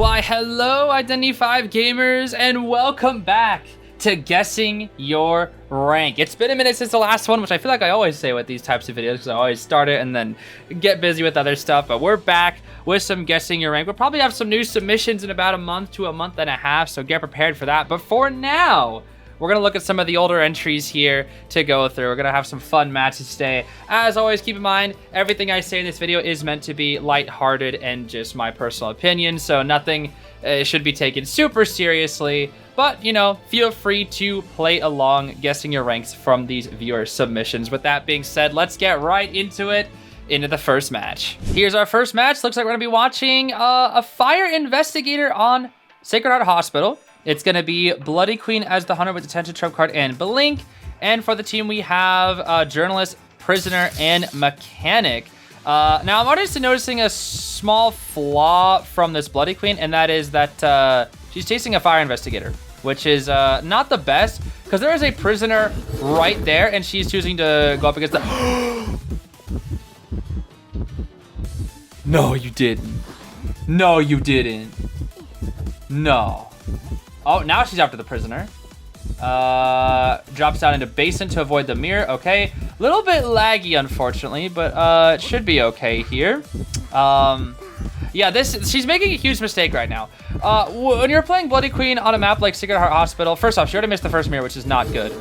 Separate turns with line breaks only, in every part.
Why, hello, Identity 5 gamers, and welcome back to Guessing Your Rank. It's been a minute since the last one, which I feel like I always say with these types of videos because I always start it and then get busy with other stuff. But we're back with some Guessing Your Rank. We'll probably have some new submissions in about a month to a month and a half, so get prepared for that. But for now, we're going to look at some of the older entries here to go through. We're going to have some fun matches today. As always, keep in mind, everything I say in this video is meant to be lighthearted and just my personal opinion, so nothing should be taken super seriously. But, you know, feel free to play along guessing your ranks from these viewer submissions. With that being said, let's get right into it. Into the first match. Here's our first match. Looks like we're going to be watching a fire investigator on Sacred Heart Hospital. It's going to be Bloody Queen as the hunter with Attention Trump card and Blink. And for the team, we have Journalist, Prisoner, and Mechanic. Now, I'm already noticing a small flaw from this Bloody Queen, and that is that she's chasing a fire investigator, which is not the best, because there is a prisoner right there, and she's choosing to go up against the... No, you didn't. No, you didn't. No. Oh, now she's after the prisoner. Drops down into basin to avoid the mirror. Okay. Little bit laggy, unfortunately, but it should be okay here. Yeah, she's making a huge mistake right now. When you're playing Bloody Queen on a map like Sacred Heart Hospital, first off, she already missed the first mirror, which is not good.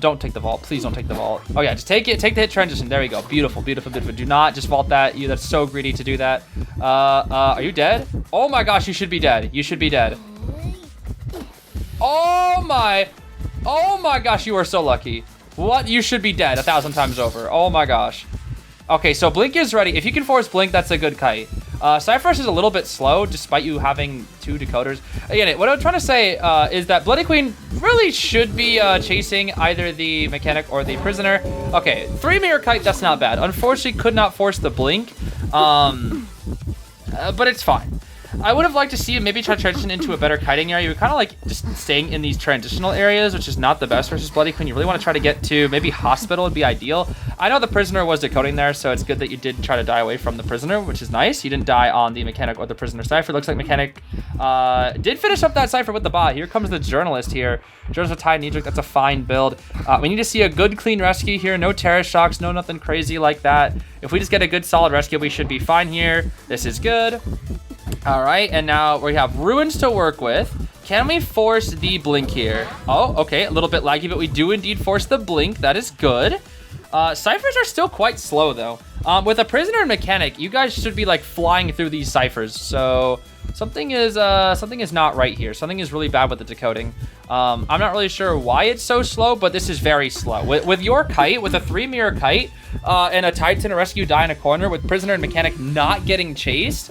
Don't take the vault. Please don't take the vault. Oh, yeah, just take it. Take the hit transition. There we go. Beautiful, beautiful, beautiful. Do not just vault that. That's so greedy to do that. Are you dead? Oh, my gosh, you should be dead. You should be dead. Oh my gosh, you are so lucky. What? You should be dead 1,000 times over. Oh my gosh. Okay, so Blink is ready. If you can force Blink, that's a good kite. Cypherus is a little bit slow, despite you having 2 decoders. Again, what I'm trying to say is that Bloody Queen really should be chasing either the Mechanic or the Prisoner. Okay, 3 mirror kite, that's not bad. Unfortunately, could not force the Blink, but it's fine. I would have liked to see you maybe try to transition into a better kiting area. You're kind of like just staying in these transitional areas, which is not the best versus Bloody Queen. You really want to try to get to maybe Hospital would be ideal. I know the Prisoner was decoding there, so it's good that you did try to die away from the Prisoner, which is nice. You didn't die on the Mechanic or the Prisoner Cypher. Looks like Mechanic did finish up that Cypher with the bot. Here comes the Journalist here. Journalist with Tide Needric, that's a fine build. We need to see a good, clean rescue here. No Terror Shocks, no nothing crazy like that. If we just get a good, solid rescue, we should be fine here. This is good. All right, and now we have Ruins to work with. Can we force the Blink here? Oh, okay, a little bit laggy, but we do indeed force the Blink. That is good. Ciphers are still quite slow, though. With a Prisoner and Mechanic, you guys should be, like, flying through these ciphers. So something is not right here. Something is really bad with the decoding. I'm not really sure why it's so slow, but this is very slow. With your kite, with a 3-mirror kite, and a Titan to rescue die in a corner with Prisoner and Mechanic not getting chased,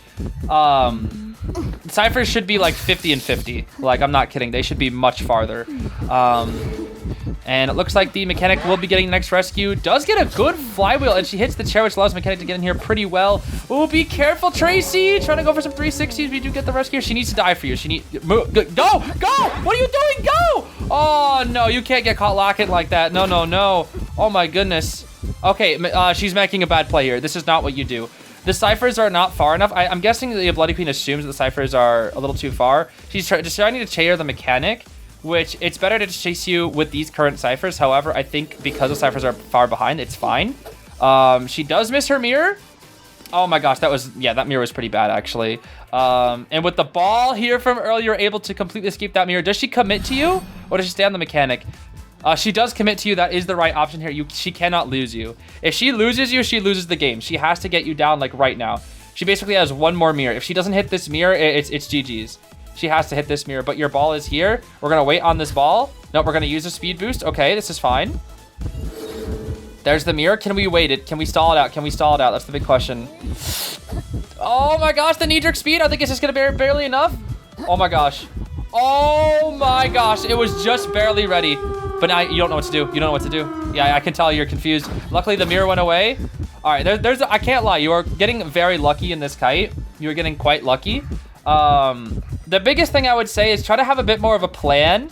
ciphers should be like 50 and 50. Like, I'm not kidding. They should be much farther. And it looks like the Mechanic will be getting the next rescue. Does get a good flywheel, and she hits the chair, which allows Mechanic to get in here pretty well. Oh, be careful, Tracy. Trying to go for some 360s. We do get the rescue. She needs to die for you. She needs... Go! Go! What are you doing? Go! Oh, no. You can't get caught locking like that. No, no, no. Oh, my goodness. Okay, she's making a bad play here. This is not what you do. The ciphers are not far enough. I'm guessing the Bloody Queen assumes that the ciphers are a little too far. She's just trying to chair the Mechanic, which it's better to just chase you with these current ciphers. However, I think because the ciphers are far behind, it's fine. She does miss her mirror. Oh my gosh, that mirror was pretty bad, actually. And with the ball here from earlier, you're able to completely escape that mirror. Does she commit to you, or does she stay on the Mechanic? She does commit to you. That is the right option here. She cannot lose you. If she loses you, she loses the game. She has to get you down, like, right now. She basically has 1 more mirror. If she doesn't hit this mirror, it's GG's. She has to hit this mirror, but your ball is here. We're going to wait on this ball. Nope, we're going to use a speed boost. Okay, this is fine. There's the mirror. Can we wait it? Can we stall it out? Can we stall it out? That's the big question. Oh, my gosh, the knee-jerk speed. I think it's just going to be barely enough. Oh, my gosh. Oh, my gosh. It was just barely ready. But now you don't know what to do. You don't know what to do. Yeah, I can tell you're confused. Luckily, the mirror went away. All right, I can't lie. You are getting very lucky in this kite. You're getting quite lucky. The biggest thing I would say is try to have a bit more of a plan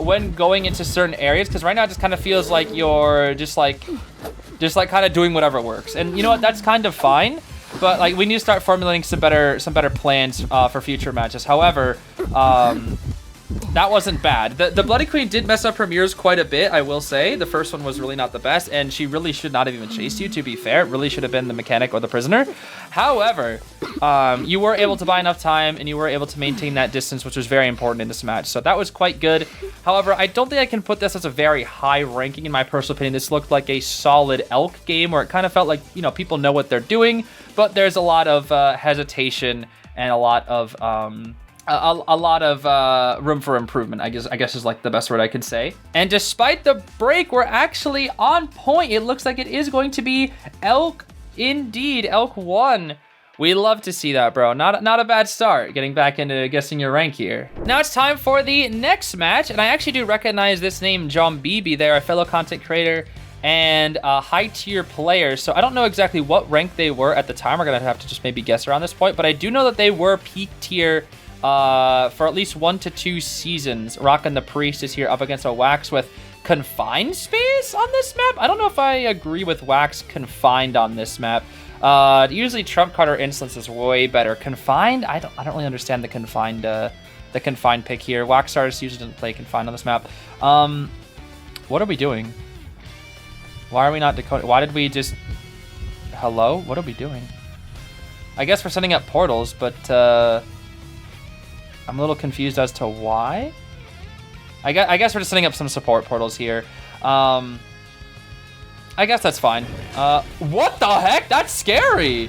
when going into certain areas, because right now it just kind of feels like you're just like kind of doing whatever works. And you know what? That's kind of fine. but like we need to start formulating some better plans for future matches. However, that wasn't bad. The Bloody Queen did mess up her mirrors quite a bit, I will say. The first one was really not the best, and she really should not have even chased you, to be fair. It really should have been the mechanic or the prisoner. However, you were able to buy enough time, and you were able to maintain that distance, which was very important in this match. So that was quite good. However, I don't think I can put this as a very high ranking in my personal opinion. This looked like a solid Elk game where it kind of felt like, you know, people know what they're doing, but there's a lot of hesitation and a lot of room for improvement, I guess is like the best word I could say. And despite the break, we're actually on point. It looks like it is going to be Elk indeed. Elk 1. We love to see that, bro. Not a bad start, getting back into guessing your rank here. Now it's time for the next match, and I actually do recognize this name, Jombibi. They're a fellow content creator and a high-tier player, so I don't know exactly what rank they were at the time. We're gonna have to just maybe guess around this point, but I do know that they were peak tier for at least 1 to 2 seasons, rocking the Priestess here up against a Wax with confined space on this map. I don't know if I agree with Wax confined on this map. Usually trump card or insolence is way better. Confined, I don't really understand the confined pick here. Wax artist usually doesn't play confined on this map. What are we doing? Why are we not decoding? Why did we just... Hello? What are we doing? I guess we're setting up portals, but I'm a little confused as to why. I guess we're just setting up some support portals here. I guess that's fine. What the heck? That's scary.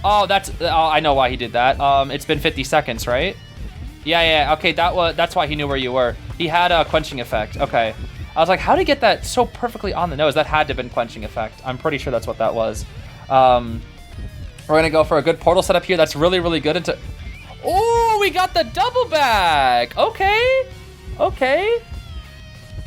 Oh, I know why he did that. It's been 50 seconds, right? Yeah. Okay, that's why he knew where you were. He had a quenching effect. Okay. I was like, how did he get that so perfectly on the nose? That had to have been quenching effect. I'm pretty sure that's what that was. We're gonna go for a good portal setup here. That's really, really good. Into... Oh, we got the double bag. Okay.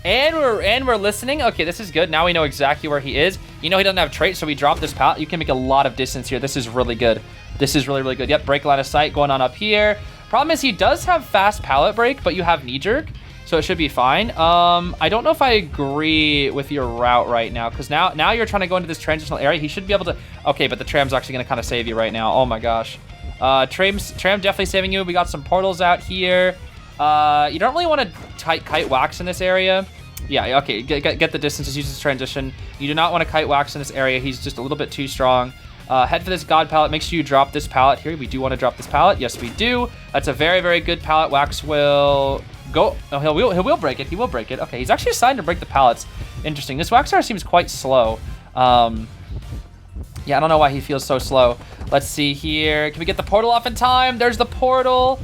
And we're listening. Okay, this is good. Now we know exactly where he is. You know he doesn't have traits, so we drop this pallet. You can make a lot of distance here. This is really good. This is really, really good. Yep, break line of sight going on up here. Problem is he does have fast pallet break, but you have knee jerk, so it should be fine. I don't know if I agree with your route right now, because now you're trying to go into this transitional area. He should be able to... Okay, but the tram's actually going to kind of save you right now. Oh my gosh. Tram definitely saving you. We got some portals out here. You don't really want to kite Wax in this area. Yeah, okay, get the distances, use this transition. You do not want to kite Wax in this area. He's just a little bit too strong. Head for this God pallet. Make sure you drop this pallet here. We do want to drop this pallet. Yes, we do. That's a very, very good pallet. Wax will go. Oh, he will break it. He will break it. Okay, he's actually assigned to break the pallets. Interesting. This Waxar seems quite slow. Yeah, I don't know why he feels so slow. Let's see here. Can we get the portal off in time? There's the portal.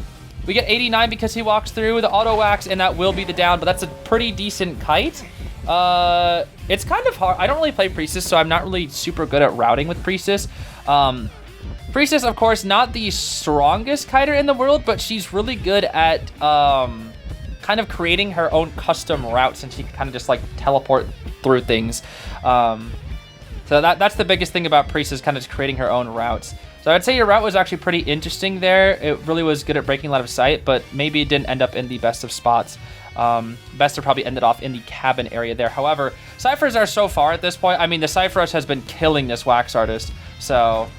We get 89 because he walks through the auto wax, and that will be the down, but that's a pretty decent kite. It's kind of hard. I don't really play Priestess, so I'm not really super good at routing with Priestess. Priestess, of course, not the strongest kiter in the world, but she's really good at kind of creating her own custom routes, and she can kind of just like teleport through things. So that's the biggest thing about Priestess, kind of just creating her own routes. So I'd say your route was actually pretty interesting there. It really was good at breaking a lot of sight, but maybe it didn't end up in the best of spots. Best to probably ended off in the cabin area there. However, ciphers are so far at this point. I mean, the Cypher Rush has been killing this wax artist. So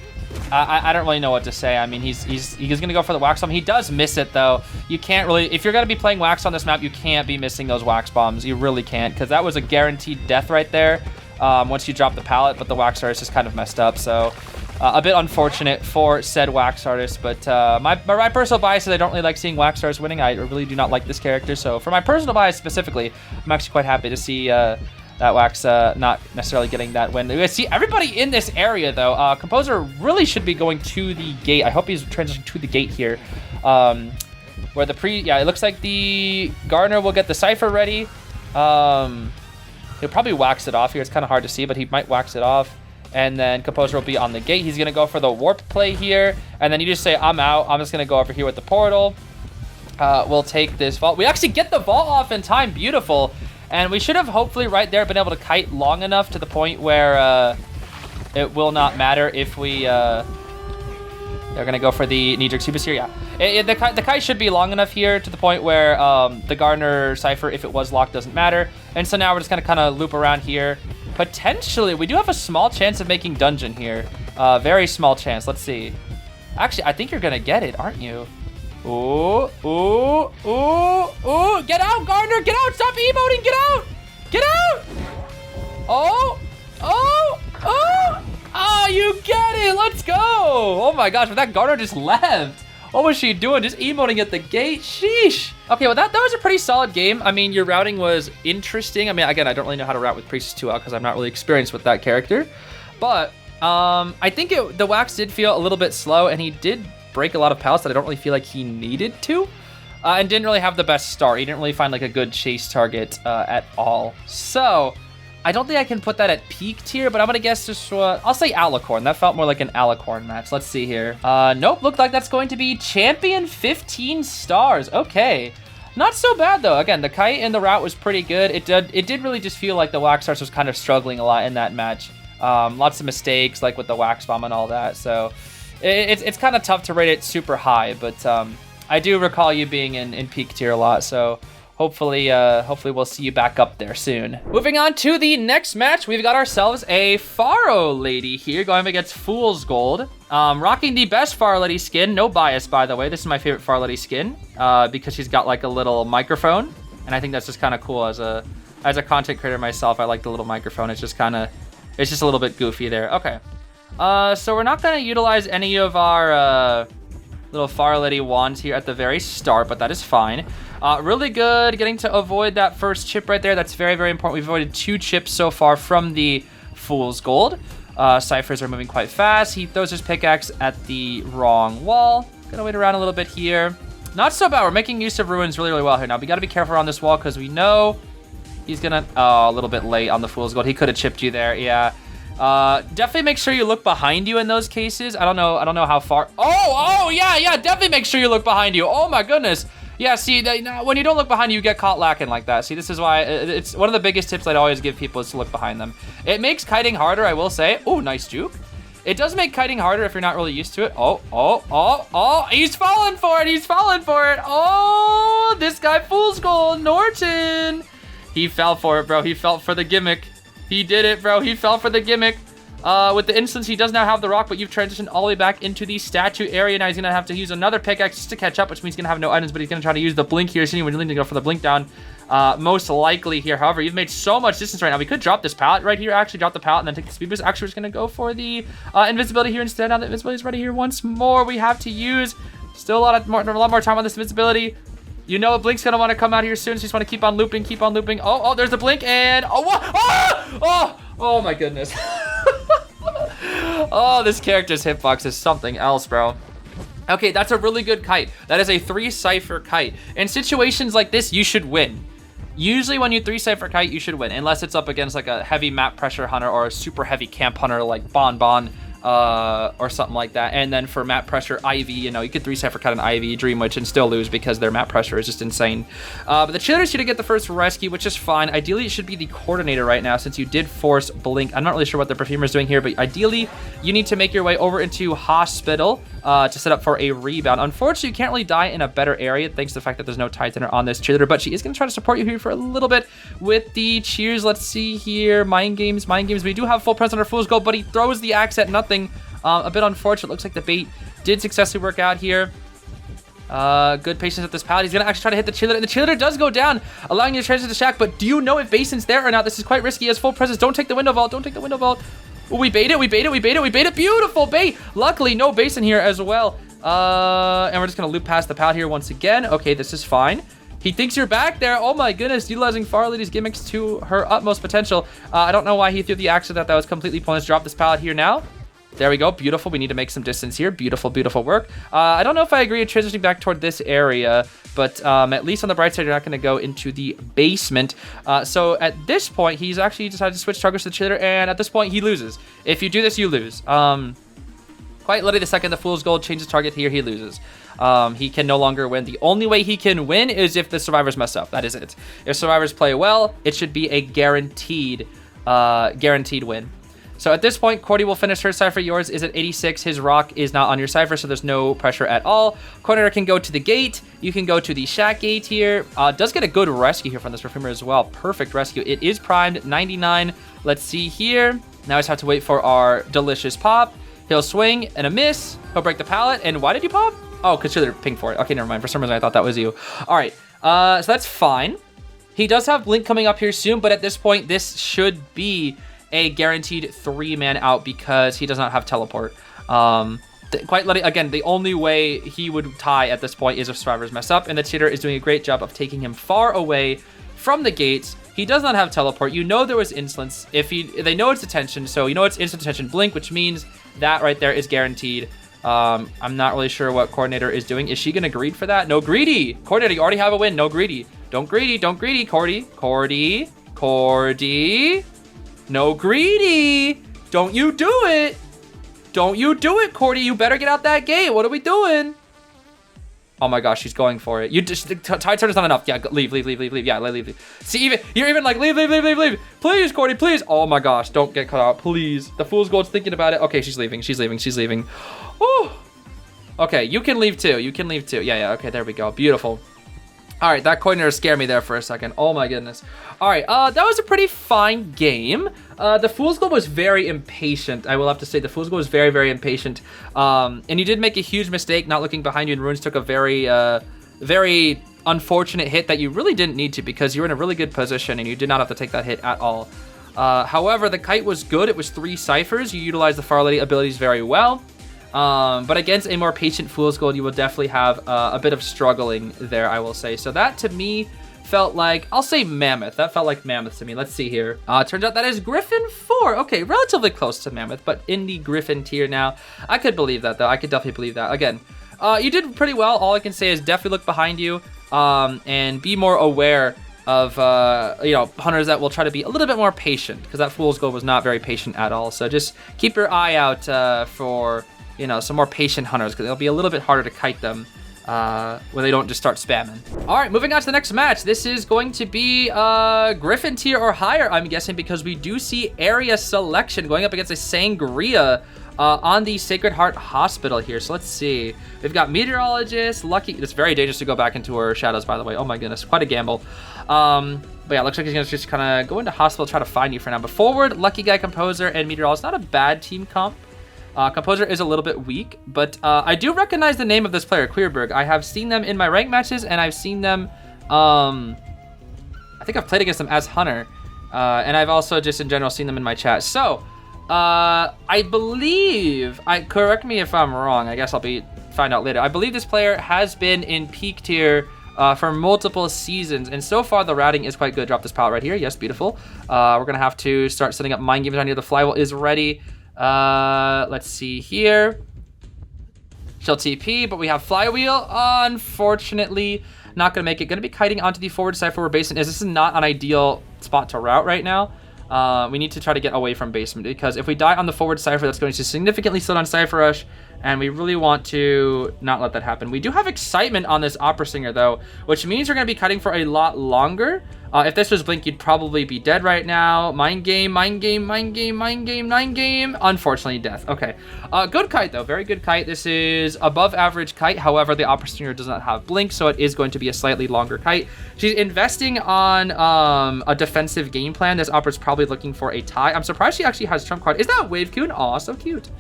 I don't really know what to say. I mean, he's going to go for the wax bomb. He does miss it, though. You can't really... If you're going to be playing wax on this map, you can't be missing those wax bombs. You really can't, because that was a guaranteed death right there once you drop the pallet, but the wax artist is kind of messed up, so... a bit unfortunate for said wax artist, but my personal bias is I don't really like seeing wax artists winning. I really do not like this character, so for my personal bias specifically, I'm actually quite happy to see that wax not necessarily getting that win. We see everybody in this area, though. Composer really should be going to the gate. I hope he's transitioning to the gate here, where the it looks like the Gardener will get the Cypher ready. He'll probably wax it off here. It's kind of hard to see, but he might wax it off. And then Composer will be on the gate. He's going to go for the warp play here. And then you just say, I'm out. I'm just going to go over here with the portal. We'll take this vault. We actually get the vault off in time. Beautiful. And we should have hopefully right there been able to kite long enough to the point where it will not matter if we... they're going to go for the knee-jerk super here. Yeah. The kite should be long enough here to the point where the Gardener Cypher, if it was locked, doesn't matter. And so now we're just going to kind of loop around here. Potentially, we do have a small chance of making dungeon here. Very small chance. Let's see. Actually, I think you're gonna get it, aren't you? Ooh, ooh, ooh, ooh. Get out, Gardner, get out. Stop emoting, get out. Get out. Oh, oh, oh. Oh, you get it. Let's go. Oh my gosh, but that Gardner just left. What was she doing? Just emoting at the gate? Sheesh. Okay, well, that was a pretty solid game. I mean, your routing was interesting. I mean, again, I don't really know how to route with Priestess too well because I'm not really experienced with that character. But I think the wax did feel a little bit slow, and he did break a lot of pallets that I don't really feel like he needed to. And didn't really have the best start. He didn't really find like a good chase target at all. So I don't think I can put that at peak tier, but I'm gonna guess just, I'll say Alicorn. That felt more like an Alicorn match. Let's see here. Nope, looked like that's going to be Champion 15 stars. Okay. Not so bad though. Again, the kite and the route was pretty good. It did really just feel like the wax stars was kind of struggling a lot in that match. Lots of mistakes like with the wax bomb and all that. So it's kind of tough to rate it super high, but I do recall you being in peak tier a lot. So hopefully we'll see you back up there soon. Moving on to the next match, we've got ourselves a Faro lady here going up against Fool's Gold. Rocking the best Faro lady skin. No bias, by the way. This is my favorite Faro lady skin because she's got like a little microphone, and I think that's just kind of cool as a content creator myself. I like the little microphone. It's just a little bit goofy there. Okay. So we're not going to utilize any of our little Faro lady wands here at the very start, but that is fine. Really good getting to avoid that first chip right there. That's very, very important. We've avoided 2 chips so far from the Fool's Gold. Ciphers are moving quite fast. He throws his pickaxe at the wrong wall. Gonna wait around a little bit here. Not so bad. We're making use of ruins really, really well here. Now, we got to be careful around this wall because we know he's gonna... Oh, a little bit late on the Fool's Gold. He could have chipped you there. Yeah. Definitely make sure you look behind you in those cases. I don't know how far... Oh, yeah. Definitely make sure you look behind you. Oh, my goodness. Yeah, see, when you don't look behind you, you get caught lacking like that. See, this is why it's one of the biggest tips I'd always give people is to look behind them. It makes kiting harder, I will say. Oh, nice juke. It does make kiting harder if you're not really used to it. Oh, he's falling for it. Oh, this guy Fool's Gold, Norton. He fell for it, bro. He fell for the gimmick. He did it, bro. He fell for the gimmick. With the instance, he does now have the rock, but you've transitioned all the way back into the statue area. Now he's going to have to use another pickaxe just to catch up, which means he's going to have no items, but he's going to try to use the blink here. So we're going to go for the blink down most likely here. However, you've made so much distance right now. We could drop this pallet right here, actually drop the pallet and then take the speed boost. Actually, we're just going to go for the invisibility here instead. Now that invisibility is ready here once more, we have to use still a lot more time on this invisibility. You know Blink's going to want to come out here soon, so you just want to keep on looping. Oh, there's the blink, and... Oh, what? Oh, my goodness. Oh, this character's hitbox is something else, bro. Okay, that's a really good kite. That is a 3-cipher kite. In situations like this, you should win. Usually when you 3-cipher kite, you should win, unless it's up against like a heavy map pressure hunter or a super heavy camp hunter like Bon or something like that. And then for map pressure, Ivy, you could 3-cipher cut an Ivy, Dream Witch, and still lose because their map pressure is just insane. But the cheerleaders should get the first rescue, which is fine. Ideally, it should be the coordinator right now since you did force Blink. I'm not really sure what the perfumer is doing here, but ideally, you need to make your way over into Hospital to set up for a rebound. Unfortunately, you can't really die in a better area thanks to the fact that there's no Titan on this cheerleader, but she is going to try to support you here for a little bit with the cheers. Let's see here. Mind games. We do have full presence under Fool's Gold, but he throws the axe at nothing. A bit unfortunate. Looks like the bait did successfully work out here. Good patience at this pallet. He's going to actually try to hit the cheerleader, and the cheerleader does go down, allowing you to transition to Shack, but do you know if Basin's there or not? This is quite risky. He has full presence. Don't take the window vault. Ooh, we bait it. Beautiful bait. Luckily, no Basin here as well. And we're just going to loop past the pallet here once again. Okay, this is fine. He thinks you're back there. Oh my goodness, utilizing Faro Lady's gimmicks to her utmost potential. I don't know why he threw the axe at that. That was completely pointless. Drop this pallet here now. There we go. Beautiful. We need to make some distance here. Beautiful work. I don't know if I agree with transitioning back toward this area, but at least on the bright side, you're not going to go into the basement. So at this point, he's actually decided to switch targets to the cheerleader, and at this point, he loses. If you do this, you lose. Quite literally, the second the Fool's Gold changes target here, he loses. He can no longer win. The only way he can win is if the survivors mess up. That is it. If survivors play well, it should be a guaranteed win. So at this point, Cordy will finish her cipher. Yours is at 86. His rock is not on your cipher, so there's no pressure at all. Coordinator can go to the gate. You can go to the shack gate here. Does get a good rescue here from this perfumer as well. Perfect rescue. It is primed 99. Let's see here. Now I just have to wait for our delicious pop. He'll swing and a miss. He'll break the pallet. And why did you pop? Oh, because you're ping for it. Okay, never mind. For some reason, I thought that was you. All right. So that's fine. He does have Blink coming up here soon, but at this point, this should be a guaranteed 3-man out because he does not have teleport. Again, the only way he would tie at this point is if survivors mess up, and the cheater is doing a great job of taking him far away from the gates. He does not have teleport. You know there was insolence. They know it's detention, so you know it's instant detention Blink, which means that right there is guaranteed. I'm not really sure what Coordinator is doing. Is she gonna greed for that? No greedy. Coordinator, you already have a win. No greedy. Don't greedy. Don't greedy. Cordy. No greedy. Don't you do it. Don't you do it, Cordy. You better get out that gate. What are we doing? Oh my gosh, she's going for it. You just tide turn is not enough. Yeah, leave. Yeah, leave. See, you're even like leave. Please, Cordy, please. Oh my gosh, don't get cut out, please. The fool's gold's thinking about it. Okay, she's leaving. Woo. Okay, you can leave too. Yeah. Okay, there we go. Beautiful. All right, that coordinator scared me there for a second. Oh my goodness. All right, that was a pretty fine game. The Fool's Gold was very impatient. I will have to say the Fool's Gold was very, very impatient. And you did make a huge mistake not looking behind you, and Runes took a very, very unfortunate hit that you really didn't need to because you were in a really good position and you did not have to take that hit at all. However, the kite was good. It was 3 ciphers. You utilized the Faro Lady abilities very well. But against a more patient Fool's Gold, you will definitely have a bit of struggling there, I will say. So that, to me, felt like, I'll say Mammoth. That felt like Mammoth to me. Let's see here. Turns out that is Griffin 4. Okay, relatively close to Mammoth, but in the Griffin tier now. I could believe that, though. I could definitely believe that. Again, you did pretty well. All I can say is definitely look behind you and be more aware of, hunters that will try to be a little bit more patient, because that Fool's Gold was not very patient at all. So just keep your eye out for some more patient hunters, because it'll be a little bit harder to kite them when they don't just start spamming. All right, moving on to the next match. This is going to be Griffin tier or higher, I'm guessing, because we do see area selection going up against a Sangria on the Sacred Heart Hospital here. So let's see. We've got Meteorologist, Lucky. It's very dangerous to go back into her shadows, by the way. Oh my goodness, quite a gamble. But yeah, looks like he's gonna just kind of go into hospital, try to find you for now. But forward, Lucky Guy, Composer, and Meteorologist. Not a bad team comp. Composer is a little bit weak, but I do recognize the name of this player, Queerburg. I have seen them in my rank matches, and I've seen them, I think I've played against them as Hunter, and I've also just in general seen them in my chat. So, I believe, correct me if I'm wrong, I guess find out later. I believe this player has been in peak tier for multiple seasons, and so far the routing is quite good. Drop this pallet right here. Yes, beautiful. We're gonna have to start setting up mind games on here. The flywheel is ready. Let's see here. She'll TP, but we have flywheel. Unfortunately, not gonna make it. Gonna be kiting onto the forward side for where basement is. This is not an ideal spot to route right now. We need to try to get away from basement, because if we die on the forward cipher, that's going to significantly slow down Cypher Rush, and we really want to not let that happen. We do have excitement on this Opera Singer, though, which means we're going to be cutting for a lot longer. If this was Blink, you'd probably be dead right now. Mind game. Unfortunately, death. Okay. Good kite, though. Very good kite. This is above average kite. However, the Opera Singer does not have Blink, so it is going to be a slightly longer kite. She's investing on a defensive game plan. This Opera's probably looking for a tie. I'm surprised she actually has Trump card. Is that Wave Coon? Aw, so cute.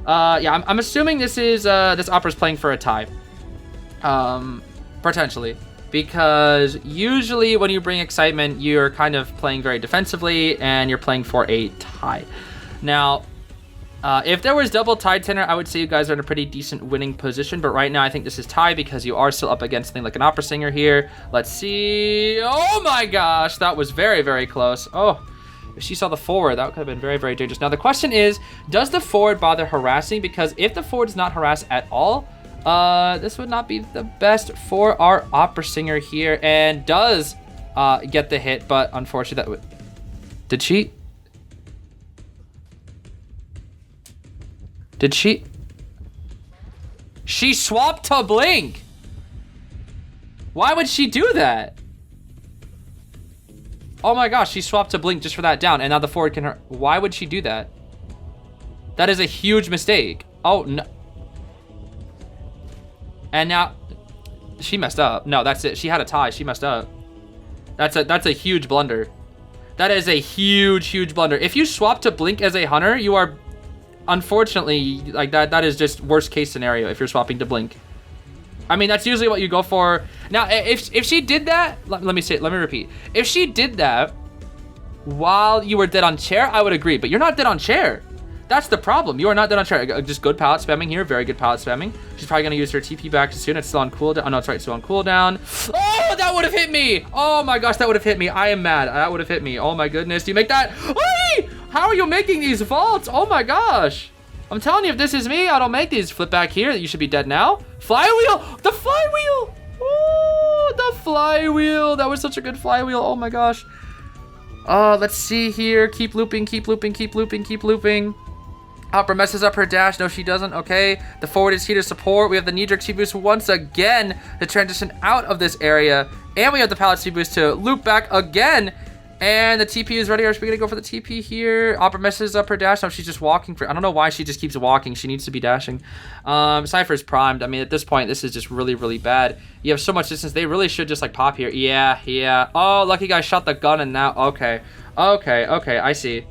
Yeah, I'm assuming this is this Opera's playing for a tie. Potentially. Because usually when you bring excitement, you're kind of playing very defensively and you're playing for a tie. Now, if there was double tie tenor, I would say you guys are in a pretty decent winning position. But right now, I think this is tie because you are still up against something like an Opera Singer here. Let's see. Oh my gosh, that was very, very close. Oh, if she saw the forward, that could have been very, very dangerous. Now, the question is, does the forward bother harassing? Because if the forward does not harass at all, this would not be the best for our Opera Singer here, and does get the hit, but unfortunately that would... Did she? She swapped to Blink! Why would she do that? Oh my gosh, she swapped to Blink just for that down, and now the forward can... Why would she do that? That is a huge mistake. Oh, no. And now, she messed up. No, that's it. She had a tie. She messed up. That's a huge blunder. That is a huge, huge blunder. If you swap to Blink as a Hunter, you are unfortunately, like that is just worst case scenario if you're swapping to blink. I mean, that's usually what you go for. Now, if she did that, let me repeat. If she did that while you were dead on chair, I would agree. But you're not dead on chair. That's the problem. You are not dead on chair. Just good pallet spamming here. Very good pallet spamming. She's probably gonna use her TP back soon. It's still on cooldown. Oh no, it's right. It's still on cooldown. Oh, that would have hit me. Oh my gosh, that would have hit me. I am mad. That would have hit me. Oh my goodness. Do you make that? Whee! How are you making these vaults? Oh my gosh. I'm telling you, if this is me, I don't make these. Flip back here. You should be dead now. Flywheel. The flywheel. Oh, the flywheel. That was such a good flywheel. Oh my gosh. Let's see here. Keep looping, keep looping, keep looping, keep looping. Opera messes up her dash. No, she doesn't. Okay. The forward is here to support. We have the knee-jerk T-boost once again to transition out of this area. And we have the pallet T-boost to loop back again. And the TP is ready. Are we going to go for the TP here? Opera messes up her dash. No, she's just walking. I don't know why she just keeps walking. She needs to be dashing. Cypher's primed. I mean, at this point, this is just really, really bad. You have so much distance. They really should just, like, pop here. Yeah, yeah. Oh, lucky guy shot the gun and now... Okay. Okay, okay. I see.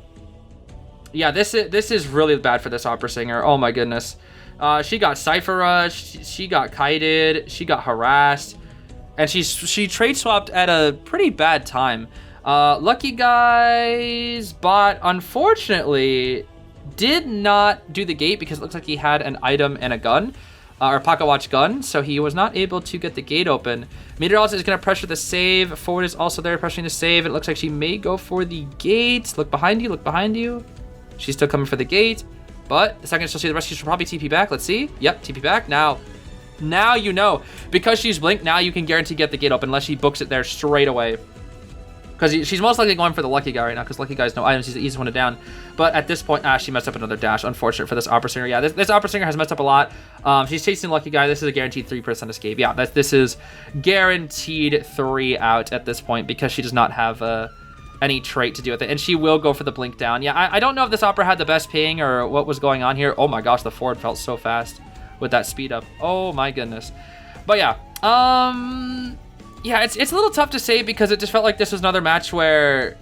Yeah, this is really bad for this opera singer. Oh, my goodness. She got Cypher rushed. She got kited. She got harassed. And she trade swapped at a pretty bad time. Lucky Guy's bot, unfortunately, did not do the gate because it looks like he had an item and a gun, or pocket watch gun, so he was not able to get the gate open. Meteorologist is going to pressure the save. Forward is also there pressuring the save. It looks like she may go for the gate. Look behind you, look behind you. She's still coming for the gate, but the second she'll see the rest, she'll probably TP back. Let's see. Yep, TP back. Now you know. Because she's blinked, now you can guarantee get the gate open unless she books it there straight away. Because she's most likely going for the lucky guy right now, because lucky guy's no items. He's the easiest one to down. But at this point, she messed up another dash. Unfortunate for this opera singer. Yeah, this opera singer has messed up a lot. She's chasing lucky guy. This is a guaranteed 3% escape. Yeah, this is guaranteed 3 out at this point because she does not have any trait to do with it. And she will go for the blink down. Yeah, I don't know if this opera had the best ping or what was going on here. Oh my gosh, the forward felt so fast with that speed up. Oh my goodness. But yeah, yeah, it's a little tough to say because it just felt like this was another match where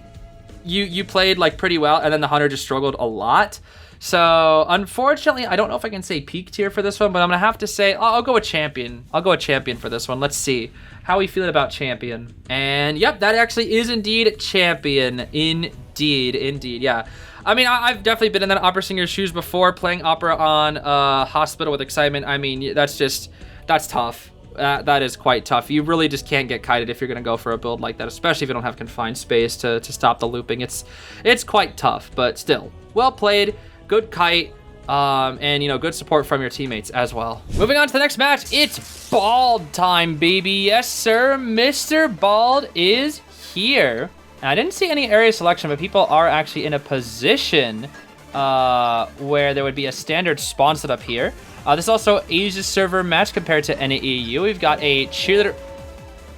you played like pretty well and then the hunter just struggled a lot. So unfortunately, I don't know if I can say peak tier for this one, but I'm gonna have to say I'll go with champion. I'll go with champion for this one. Let's see how we feeling about champion. And yep, that actually is indeed champion. Indeed, yeah. I mean, I've definitely been in that opera singer's shoes before, playing opera on Hospital with Excitement. I mean, that's tough. That is quite tough. You really just can't get kited if you're going to go for a build like that, especially if you don't have confined space to stop the looping. It's quite tough, but still. Well played, good kite, and, you know, good support from your teammates as well. Moving on to the next match, it's Bald time, baby. Yes, sir, Mr. Bald is here. And I didn't see any area selection, but people are actually in a position where there would be a standard spawn set up here. This is also Asia's server match compared to any EU. We've got a cheerleader.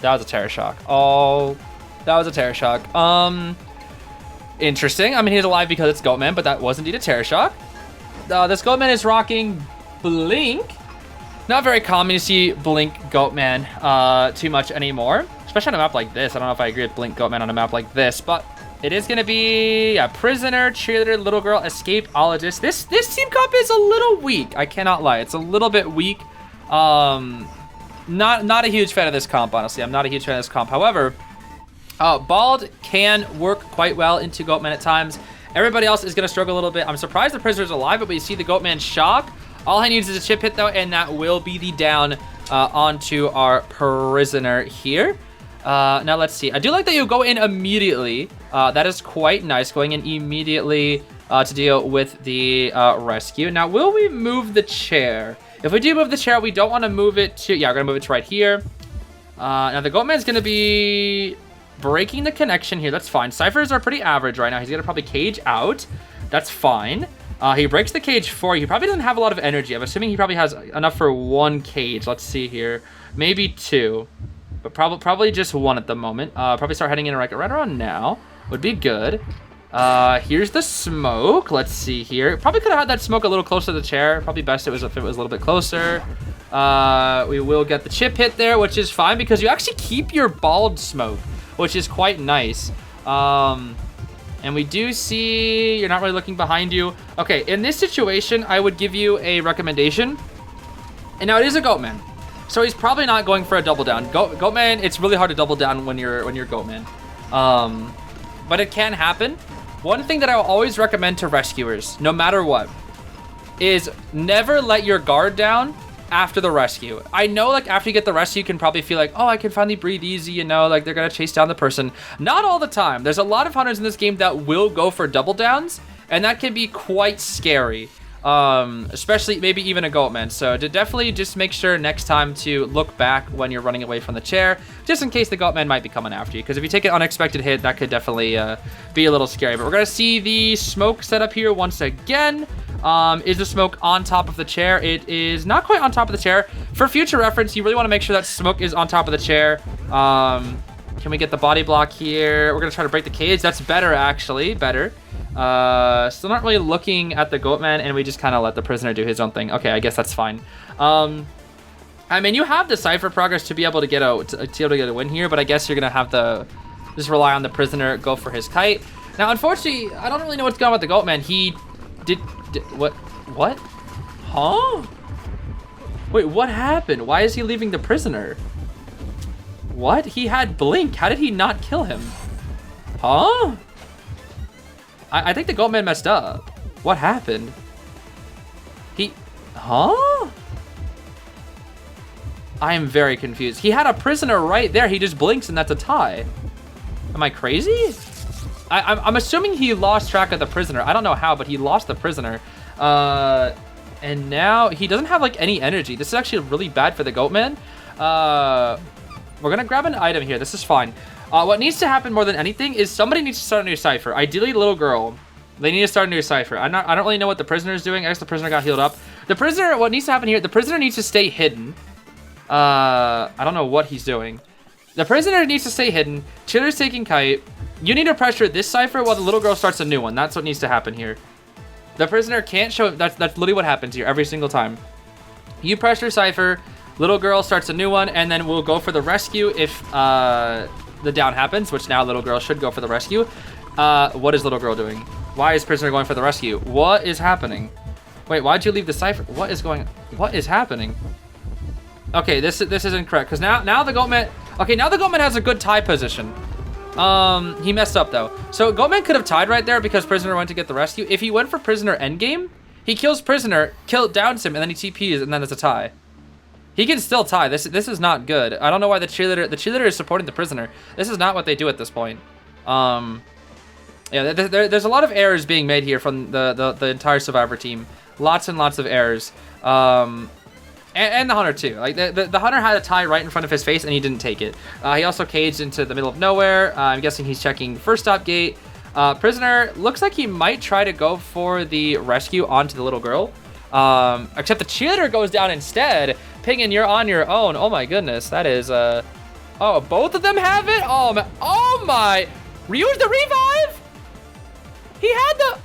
That was a terror shock. Oh, that was a terror shock. Interesting. I mean, he's alive because it's Goatman, but that was indeed a terror shock. This Goatman is rocking Blink. Not very common to see Blink Goatman too much anymore, especially on a map like this. I don't know if I agree with Blink Goatman on a map like this, but it is going to be a prisoner, cheerleader, little girl, escapologist. This team comp is a little weak. I cannot lie. It's a little bit weak. Not a huge fan of this comp, honestly. I'm not a huge fan of this comp. However, Bald can work quite well into Goatman at times. Everybody else is going to struggle a little bit. I'm surprised the prisoner's alive, but we see the Goatman shock. All he needs is a chip hit, though, and that will be the down onto our prisoner here. Now let's see. I do like that you go in immediately. That is quite nice, going in immediately to deal with the rescue. Now, will we move the chair? If we do move the chair, we don't want to move it to... Yeah, we're going to move it to right here. Now, the Goatman's going to be breaking the connection here. That's fine. Cyphers are pretty average right now. He's going to probably cage out. That's fine. He breaks the cage for you. He probably doesn't have a lot of energy. I'm assuming he probably has enough for 1 cage. Let's see here. Maybe 2. But probably just 1 at the moment. Probably start heading in right around now. Would be good. Here's the smoke. Let's see here. Probably could have had that smoke a little closer to the chair. Probably best if it was a little bit closer. We will get the chip hit there, which is fine because you actually keep your bald smoke, which is quite nice. And we do see you're not really looking behind you. Okay, in this situation, I would give you a recommendation. And now it is a Goatman, so he's probably not going for a double down. Goatman, it's really hard to double down when you're Goatman. But it can happen. One thing that I will always recommend to rescuers, no matter what, is never let your guard down after the rescue. I know, like, after you get the rescue, you can probably feel like, oh, I can finally breathe easy, you know, like they're gonna chase down the person. Not all the time. There's a lot of hunters in this game that will go for double downs, and that can be quite scary. Especially maybe even a Goatman. So to definitely just make sure next time to look back when you're running away from the chair, just in case the Goatman might be coming after you. Because if you take an unexpected hit, that could definitely be a little scary. But we're gonna see the smoke set up here once again. Is the smoke on top of the chair? It is not quite on top of the chair. For future reference, you really want to make sure that smoke is on top of the chair. Can we get the body block here? We're gonna try to break the cage. That's better, actually. Better. Still not really looking at the Goatman, and we just kind of let the prisoner do his own thing. Okay, I guess that's fine. I mean, you have the cipher progress to be able to get a win here, but I guess you're gonna have to just rely on the prisoner, go for his kite. Now, unfortunately, I don't really know what's going on with the Goatman. He did what? Huh? Wait, what happened? Why is he leaving the prisoner? What? He had blink. How did he not kill him? Huh? I think the Goatman messed up. What happened? Huh? I am very confused. He had a prisoner right there. He just blinks and that's a tie. Am I crazy? I'm assuming he lost track of the prisoner. I don't know how, but he lost the prisoner. And now he doesn't have like any energy. This is actually really bad for the Goatman. We're gonna grab an item here. This is fine. What needs to happen more than anything is somebody needs to start a new cipher. Ideally, little girl. They need to start a new cipher. I don't really know what the prisoner is doing. I guess the prisoner got healed up. The prisoner, what needs to happen here, the prisoner needs to stay hidden. I don't know what he's doing. The prisoner needs to stay hidden. Chiller's taking kite. You need to pressure this cipher while the little girl starts a new one. That's what needs to happen here. The prisoner can't show, that's literally what happens here every single time. You pressure cipher, little girl starts a new one, and then we'll go for the rescue if, the down happens, which now little girl should go for the rescue. What is little girl doing? Why is prisoner going for the rescue? What is happening? Wait, why'd you leave the cipher? What is happening? Okay, this isn't correct, because now the Goatman, okay, now the Goatman has a good tie position. He messed up though. So Goatman could have tied right there because prisoner went to get the rescue. If he went for prisoner endgame, he kills prisoner, downs him, and then he TPs, and then it's a tie. He can still tie. This is not good. I don't know why the cheerleader is supporting the prisoner. This is not what they do at this point. Yeah, there's a lot of errors being made here from the entire Survivor team. Lots and lots of errors. And the hunter too. Like the hunter had a tie right in front of his face and he didn't take it. He also caged into the middle of nowhere. I'm guessing he's checking first stop gate. Prisoner looks like he might try to go for the rescue onto the little girl. Except the cheerleader goes down instead. Pingin, you're on your own. Oh my goodness, that is oh, both of them have it. Oh my! Use the revive. He had the.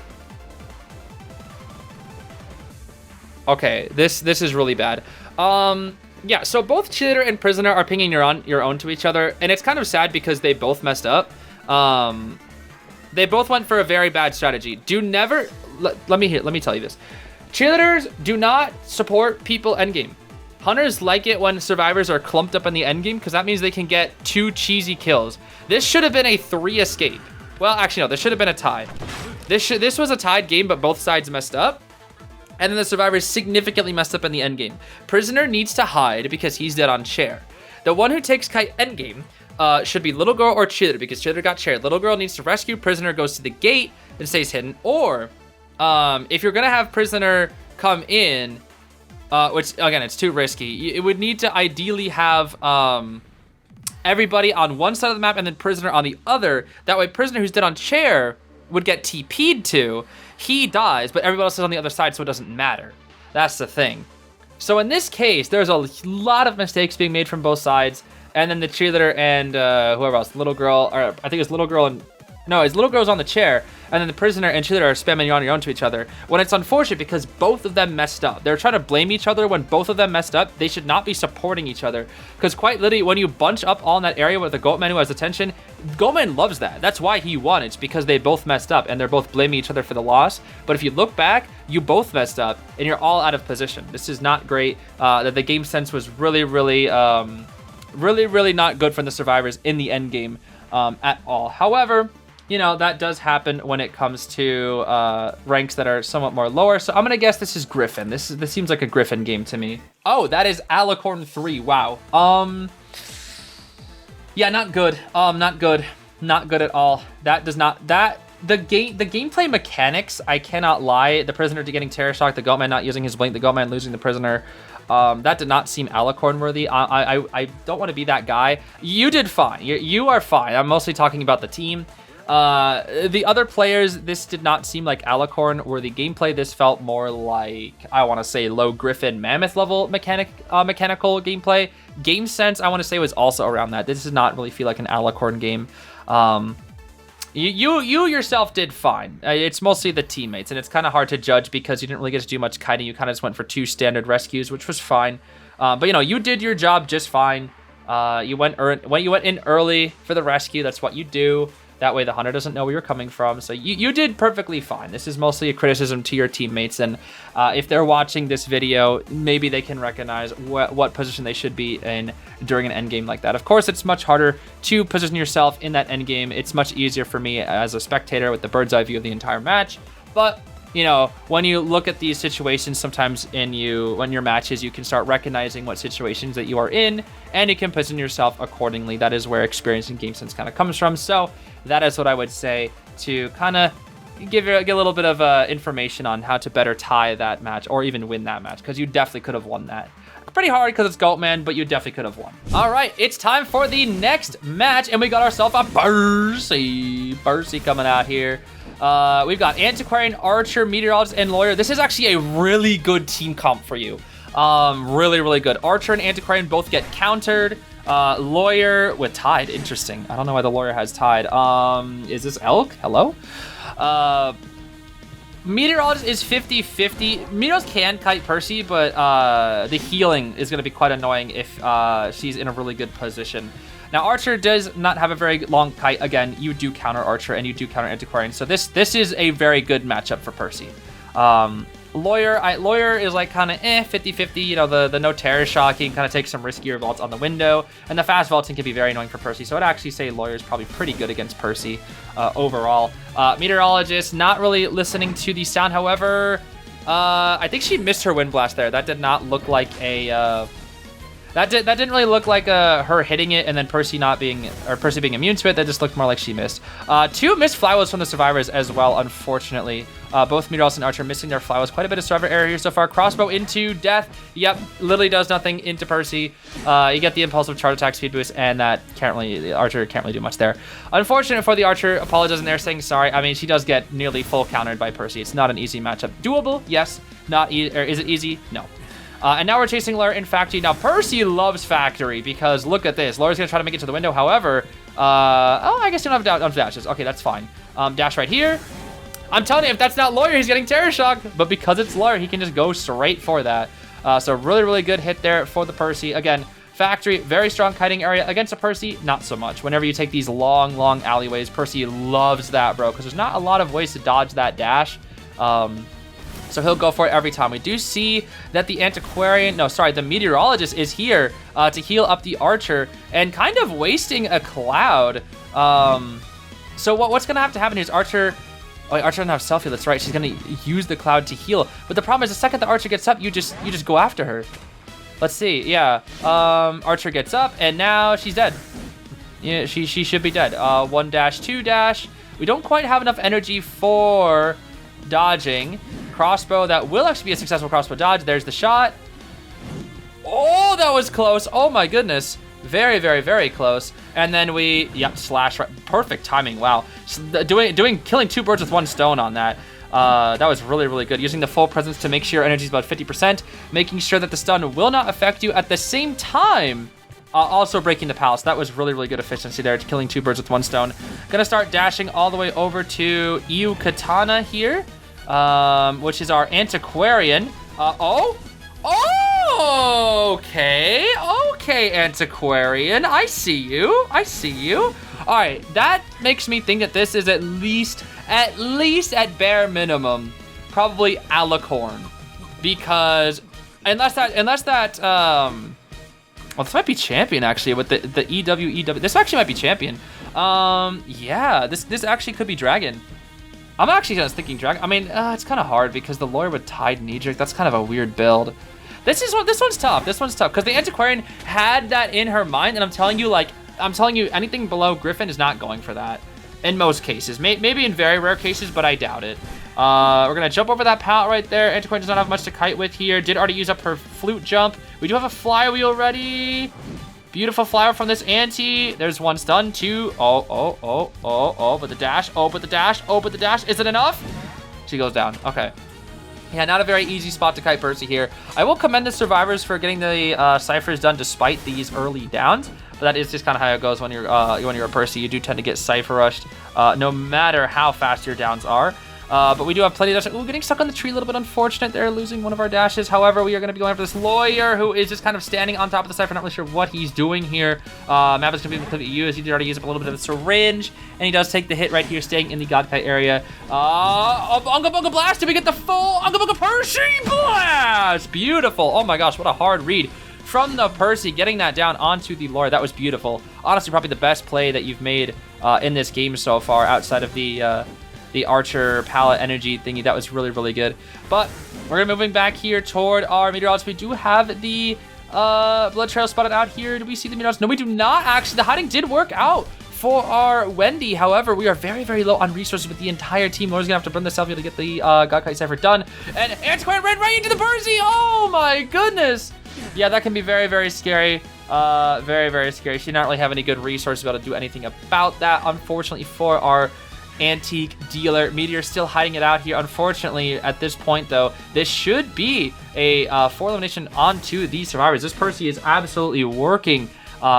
Okay, this is really bad. Yeah. So both cheerleader and prisoner are pinging your own to each other, and it's kind of sad because they both messed up. They both went for a very bad strategy. Do never. Let me tell you this. Cheerleaders do not support people endgame. Hunters like it when survivors are clumped up in the endgame because that means they can get 2 cheesy kills. This should have been a 3 escape. Well, actually, no, this should have been a tie. This was a tied game, but both sides messed up. And then the survivors significantly messed up in the endgame. Prisoner needs to hide because he's dead on chair. The one who takes kite endgame should be little girl or cheerleader because cheerleader got chair. Little girl needs to rescue. Prisoner goes to the gate and stays hidden. Or if you're gonna have prisoner come in, which again, it's too risky. It would need to ideally have everybody on one side of the map and then prisoner on the other. That way prisoner who's dead on chair would get TP'd to. He dies, but everybody else is on the other side, so it doesn't matter. That's the thing. So in this case, there's a lot of mistakes being made from both sides. And then the cheerleader and whoever else, little girl, or I think it's little girl and No, his little girl's on the chair, and then the prisoner and cheerleader are spamming on your own to each other. When it's unfortunate because both of them messed up. They're trying to blame each other when both of them messed up. They should not be supporting each other. Because quite literally, when you bunch up all in that area with the Goatman who has attention, Goatman loves that. That's why he won. It's because they both messed up, and they're both blaming each other for the loss. But if you look back, you both messed up, and you're all out of position. This is not great. The game sense was really, really not good for the survivors in the end game at all. However, you know, that does happen when it comes to ranks that are somewhat more lower. So I'm going to guess this is Griffin. This seems like a Griffin game to me. Oh, that is Alicorn 3. Wow. Yeah, not good. Not good. Not good at all. That does not... The gameplay mechanics, I cannot lie. The prisoner getting terror shock, the Goatman not using his blink, the Goatman losing the prisoner. That did not seem Alicorn worthy. I don't want to be that guy. You did fine. You are fine. I'm mostly talking about the team. The other players, this did not seem like Alicorn worthy gameplay. This felt more like, I want to say, low Griffin Mammoth level mechanical gameplay. Game sense, I want to say, was also around that. This does not really feel like an Alicorn game. You yourself did fine. It's mostly the teammates, and it's kind of hard to judge because you didn't really get to do much kiting. You kind of just went for 2 standard rescues, which was fine. But you know, you did your job just fine. You went in early for the rescue. That's what you do. That way the hunter doesn't know where you're coming from. So you did perfectly fine. This is mostly a criticism to your teammates. And if they're watching this video, maybe they can recognize what position they should be in during an endgame like that. Of course, it's much harder to position yourself in that endgame. It's much easier for me as a spectator with the bird's eye view of the entire match. But you know, when you look at these situations, sometimes when your matches, you can start recognizing what situations that you are in, and you can position yourself accordingly. That is where experience and game sense kind of comes from. So that is what I would say to kind of give a little bit of information on how to better tie that match or even win that match, because you definitely could have won that. Pretty hard because it's Goatman, but you definitely could have won. All right, it's time for the next match, and we got ourselves a Bursey coming out here. We've got Antiquarian, Archer, Meteorologist, and Lawyer. This is actually a really good team comp for you. Really, really good. Archer and Antiquarian both get countered. Lawyer with Tide. Interesting. I don't know why the Lawyer has Tide. Is this Elk? Hello? Meteorologist is 50-50. Meteorologist can kite Percy, but the healing is going to be quite annoying if she's in a really good position. Now, Archer does not have a very long kite. Again, you do counter Archer and you do counter Antiquarian. So this is a very good matchup for Percy. Lawyer is like kind of 50-50. You know, the no terror shock, you can kind of take some riskier vaults on the window. And the fast vaulting can be very annoying for Percy. So I'd actually say Lawyer is probably pretty good against Percy overall. Meteorologist, not really listening to the sound. However, I think she missed her wind blast there. That did not look like a... That didn't really look like her hitting it and then Percy being immune to it. That just looked more like she missed. 2 missed flywheels from the survivors as well, unfortunately. Both Meteorologist and Archer missing their flywheels. Quite a bit of survivor error here so far. Crossbow into death. Yep, literally does nothing into Percy. You get the impulsive charge attack speed boost, and the Archer can't really do much there. Unfortunate for the Archer. Apologizing there, saying sorry. I mean, she does get nearly full countered by Percy. It's not an easy matchup. Doable, yes. Not easy. Or is it easy? No. And now we're chasing Lawyer in Factory. Now, Percy loves Factory because look at this. Lawyer's going to try to make it to the window. However, I guess you don't have dashes. Okay, that's fine. Dash right here. I'm telling you, if that's not Lawyer, he's getting Terror Shock. But because it's Lawyer, he can just go straight for that. So really, really good hit there for the Percy. Again, Factory, very strong kiting area. Against a Percy, not so much. Whenever you take these long, long alleyways, Percy loves that, bro, because there's not a lot of ways to dodge that dash. So he'll go for it every time. We do see that the Meteorologist is here to heal up the Archer and kind of wasting a Cloud. So what's going to have to happen here is Archer... Oh, Archer doesn't have self-heal, that's right. She's going to use the Cloud to heal. But the problem is the second the Archer gets up, you just go after her. Let's see, yeah. Archer gets up, and now she's dead. Yeah, she should be dead. 1 dash, 2 dash. We don't quite have enough energy for dodging. Crossbow, that will actually be a successful crossbow dodge. There's the shot. Oh, that was close. Oh my goodness. Very, very, very close. And then slash right. Perfect timing. Wow. Killing 2 birds with 1 stone on that. That was really, really good. Using the full presence to make sure your energy is about 50%, making sure that the stun will not affect you. At the same time, Also breaking the palace. That was really, really good efficiency there, killing 2 birds with 1 stone. Gonna start dashing all the way over to Iu Katana here, which is our Antiquarian. Okay, Antiquarian. I see you. All right, that makes me think that this is at least at bare minimum, probably Alicorn, because unless that well, this might be champion actually with the EW. This actually might be champion. Yeah, this actually could be dragon. I'm actually just thinking dragon. I mean, it's kind of hard because the lawyer with Tide Knee-Jerk, that's kind of a weird build. This one's tough. This one's tough because the Antiquarian had that in her mind, and I'm telling you, anything below Griffin is not going for that in most cases. Maybe in very rare cases, but I doubt it. We're gonna jump over that pallet right there. Antiquarian does not have much to kite with here. Did already use up her flute jump. We do have a flywheel ready. Beautiful flower from this Auntie. There's 1 stun, 2. But the dash. Is it enough? She goes down. Okay. Yeah, not a very easy spot to kite Percy here. I will commend the survivors for getting the ciphers done despite these early downs. But that is just kind of how it goes when you're a Percy. You do tend to get cipher rushed no matter how fast your downs are. But we do have plenty of dashes. Ooh, getting stuck on the tree, a little bit unfortunate there, losing one of our dashes. However, we are going to be going after this lawyer who is just kind of standing on top of the cipher, not really sure what he's doing here. Map is going to be completely used. He did already use up a little bit of the syringe, and he does take the hit right here, staying in the Godkite area. Unga Bunga Blast, did we get the full Unga Bunga Percy Blast? Beautiful. Oh my gosh, what a hard read from the Percy, getting that down onto the lawyer. That was beautiful. Honestly, probably the best play that you've made in this game so far, outside of the Archer palette energy thingy. That was really, really good. But we're moving back here toward our meteorologist. We do have the blood trail spotted out here. Do we see the meteorologist? No, we do not actually. The hiding did work out for our Wendy. However, we are very, very low on resources with the entire team. Laura's gonna have to burn the selfie to get the Godkite Cipher done. And Antiquarian ran right into the Percy. Oh my goodness. Yeah, that can be very, very scary. Very, very scary. She did not really have any good resources to be able to do anything about that, unfortunately, for our antique dealer. Meteor still hiding it out here. Unfortunately, at this point, though, this should be a 4 elimination onto these survivors. This Percy is absolutely working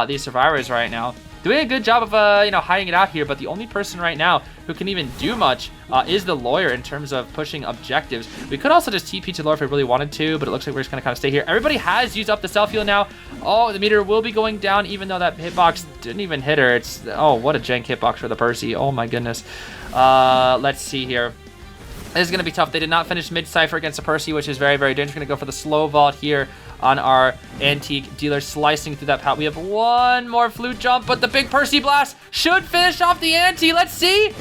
these survivors right now. Doing a good job of, hiding it out here, but the only person right now who can even do much is the lawyer in terms of pushing objectives. We could also just TP to lawyer if we really wanted to, but it looks like we're just gonna kind of stay here. Everybody has used up the self-heal now. Oh, the meter will be going down, even though that hitbox didn't even hit her. Oh, what a jank hitbox for the Percy. Oh my goodness. Let's see here. This is going to be tough. They did not finish mid-cipher against the Percy, which is very, very dangerous. Going to go for the slow vault here on our antique dealer, slicing through that pallet. We have 1 more flute jump, but the big Percy blast should finish off the ante. Let's see.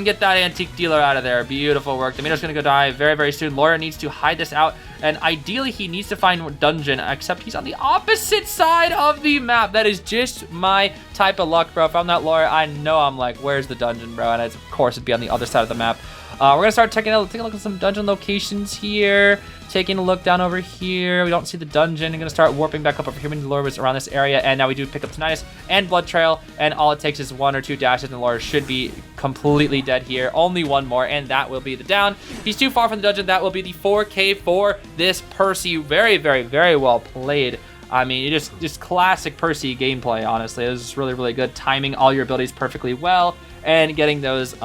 Get that antique dealer out of there. Beautiful work. The meter's going to go die very, very soon. Lawyer needs to hide this out, and ideally he needs to find dungeon, except he's on the opposite side of the map. That is just my type of luck, bro. If I'm that lawyer, I know I'm like, where's the dungeon, bro? And of course it'd be on the other side of the map. We're going to start taking a look at some dungeon locations here. Taking a look down over here. We don't see the dungeon. I'm going to start warping back up over here. We need the lure was around this area. And now we do pick up Tinnitus and Blood Trail. And all it takes is 1 or 2 dashes. And the lure should be completely dead here. Only 1 more. And that will be the down. He's too far from the dungeon. That will be the 4K for this Percy. Very, very, very well played. I mean, just classic Percy gameplay, honestly. It was really, really good. Timing all your abilities perfectly well. And getting those...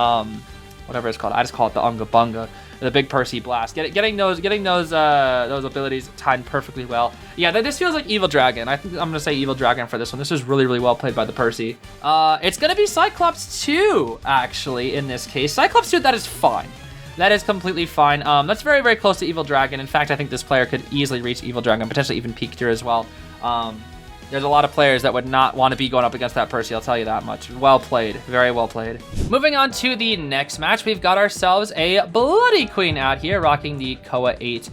whatever it's called. I just call it the Unga Bunga, the big Percy blast. Getting those abilities timed perfectly well. Yeah, this feels like Evil Dragon. I think I'm gonna say Evil Dragon for this one. This was really, really well played by the Percy. It's gonna be Cyclops 2, actually, in this case. Cyclops 2, that is fine. That is completely fine. That's very, very close to Evil Dragon. In fact, I think this player could easily reach Evil Dragon, potentially even PeachTea as well. There's a lot of players that would not want to be going up against that Percy, I'll tell you that much. Well played. Very well played. Moving on to the next match, we've got ourselves a Bloody Queen out here, rocking the Koa 8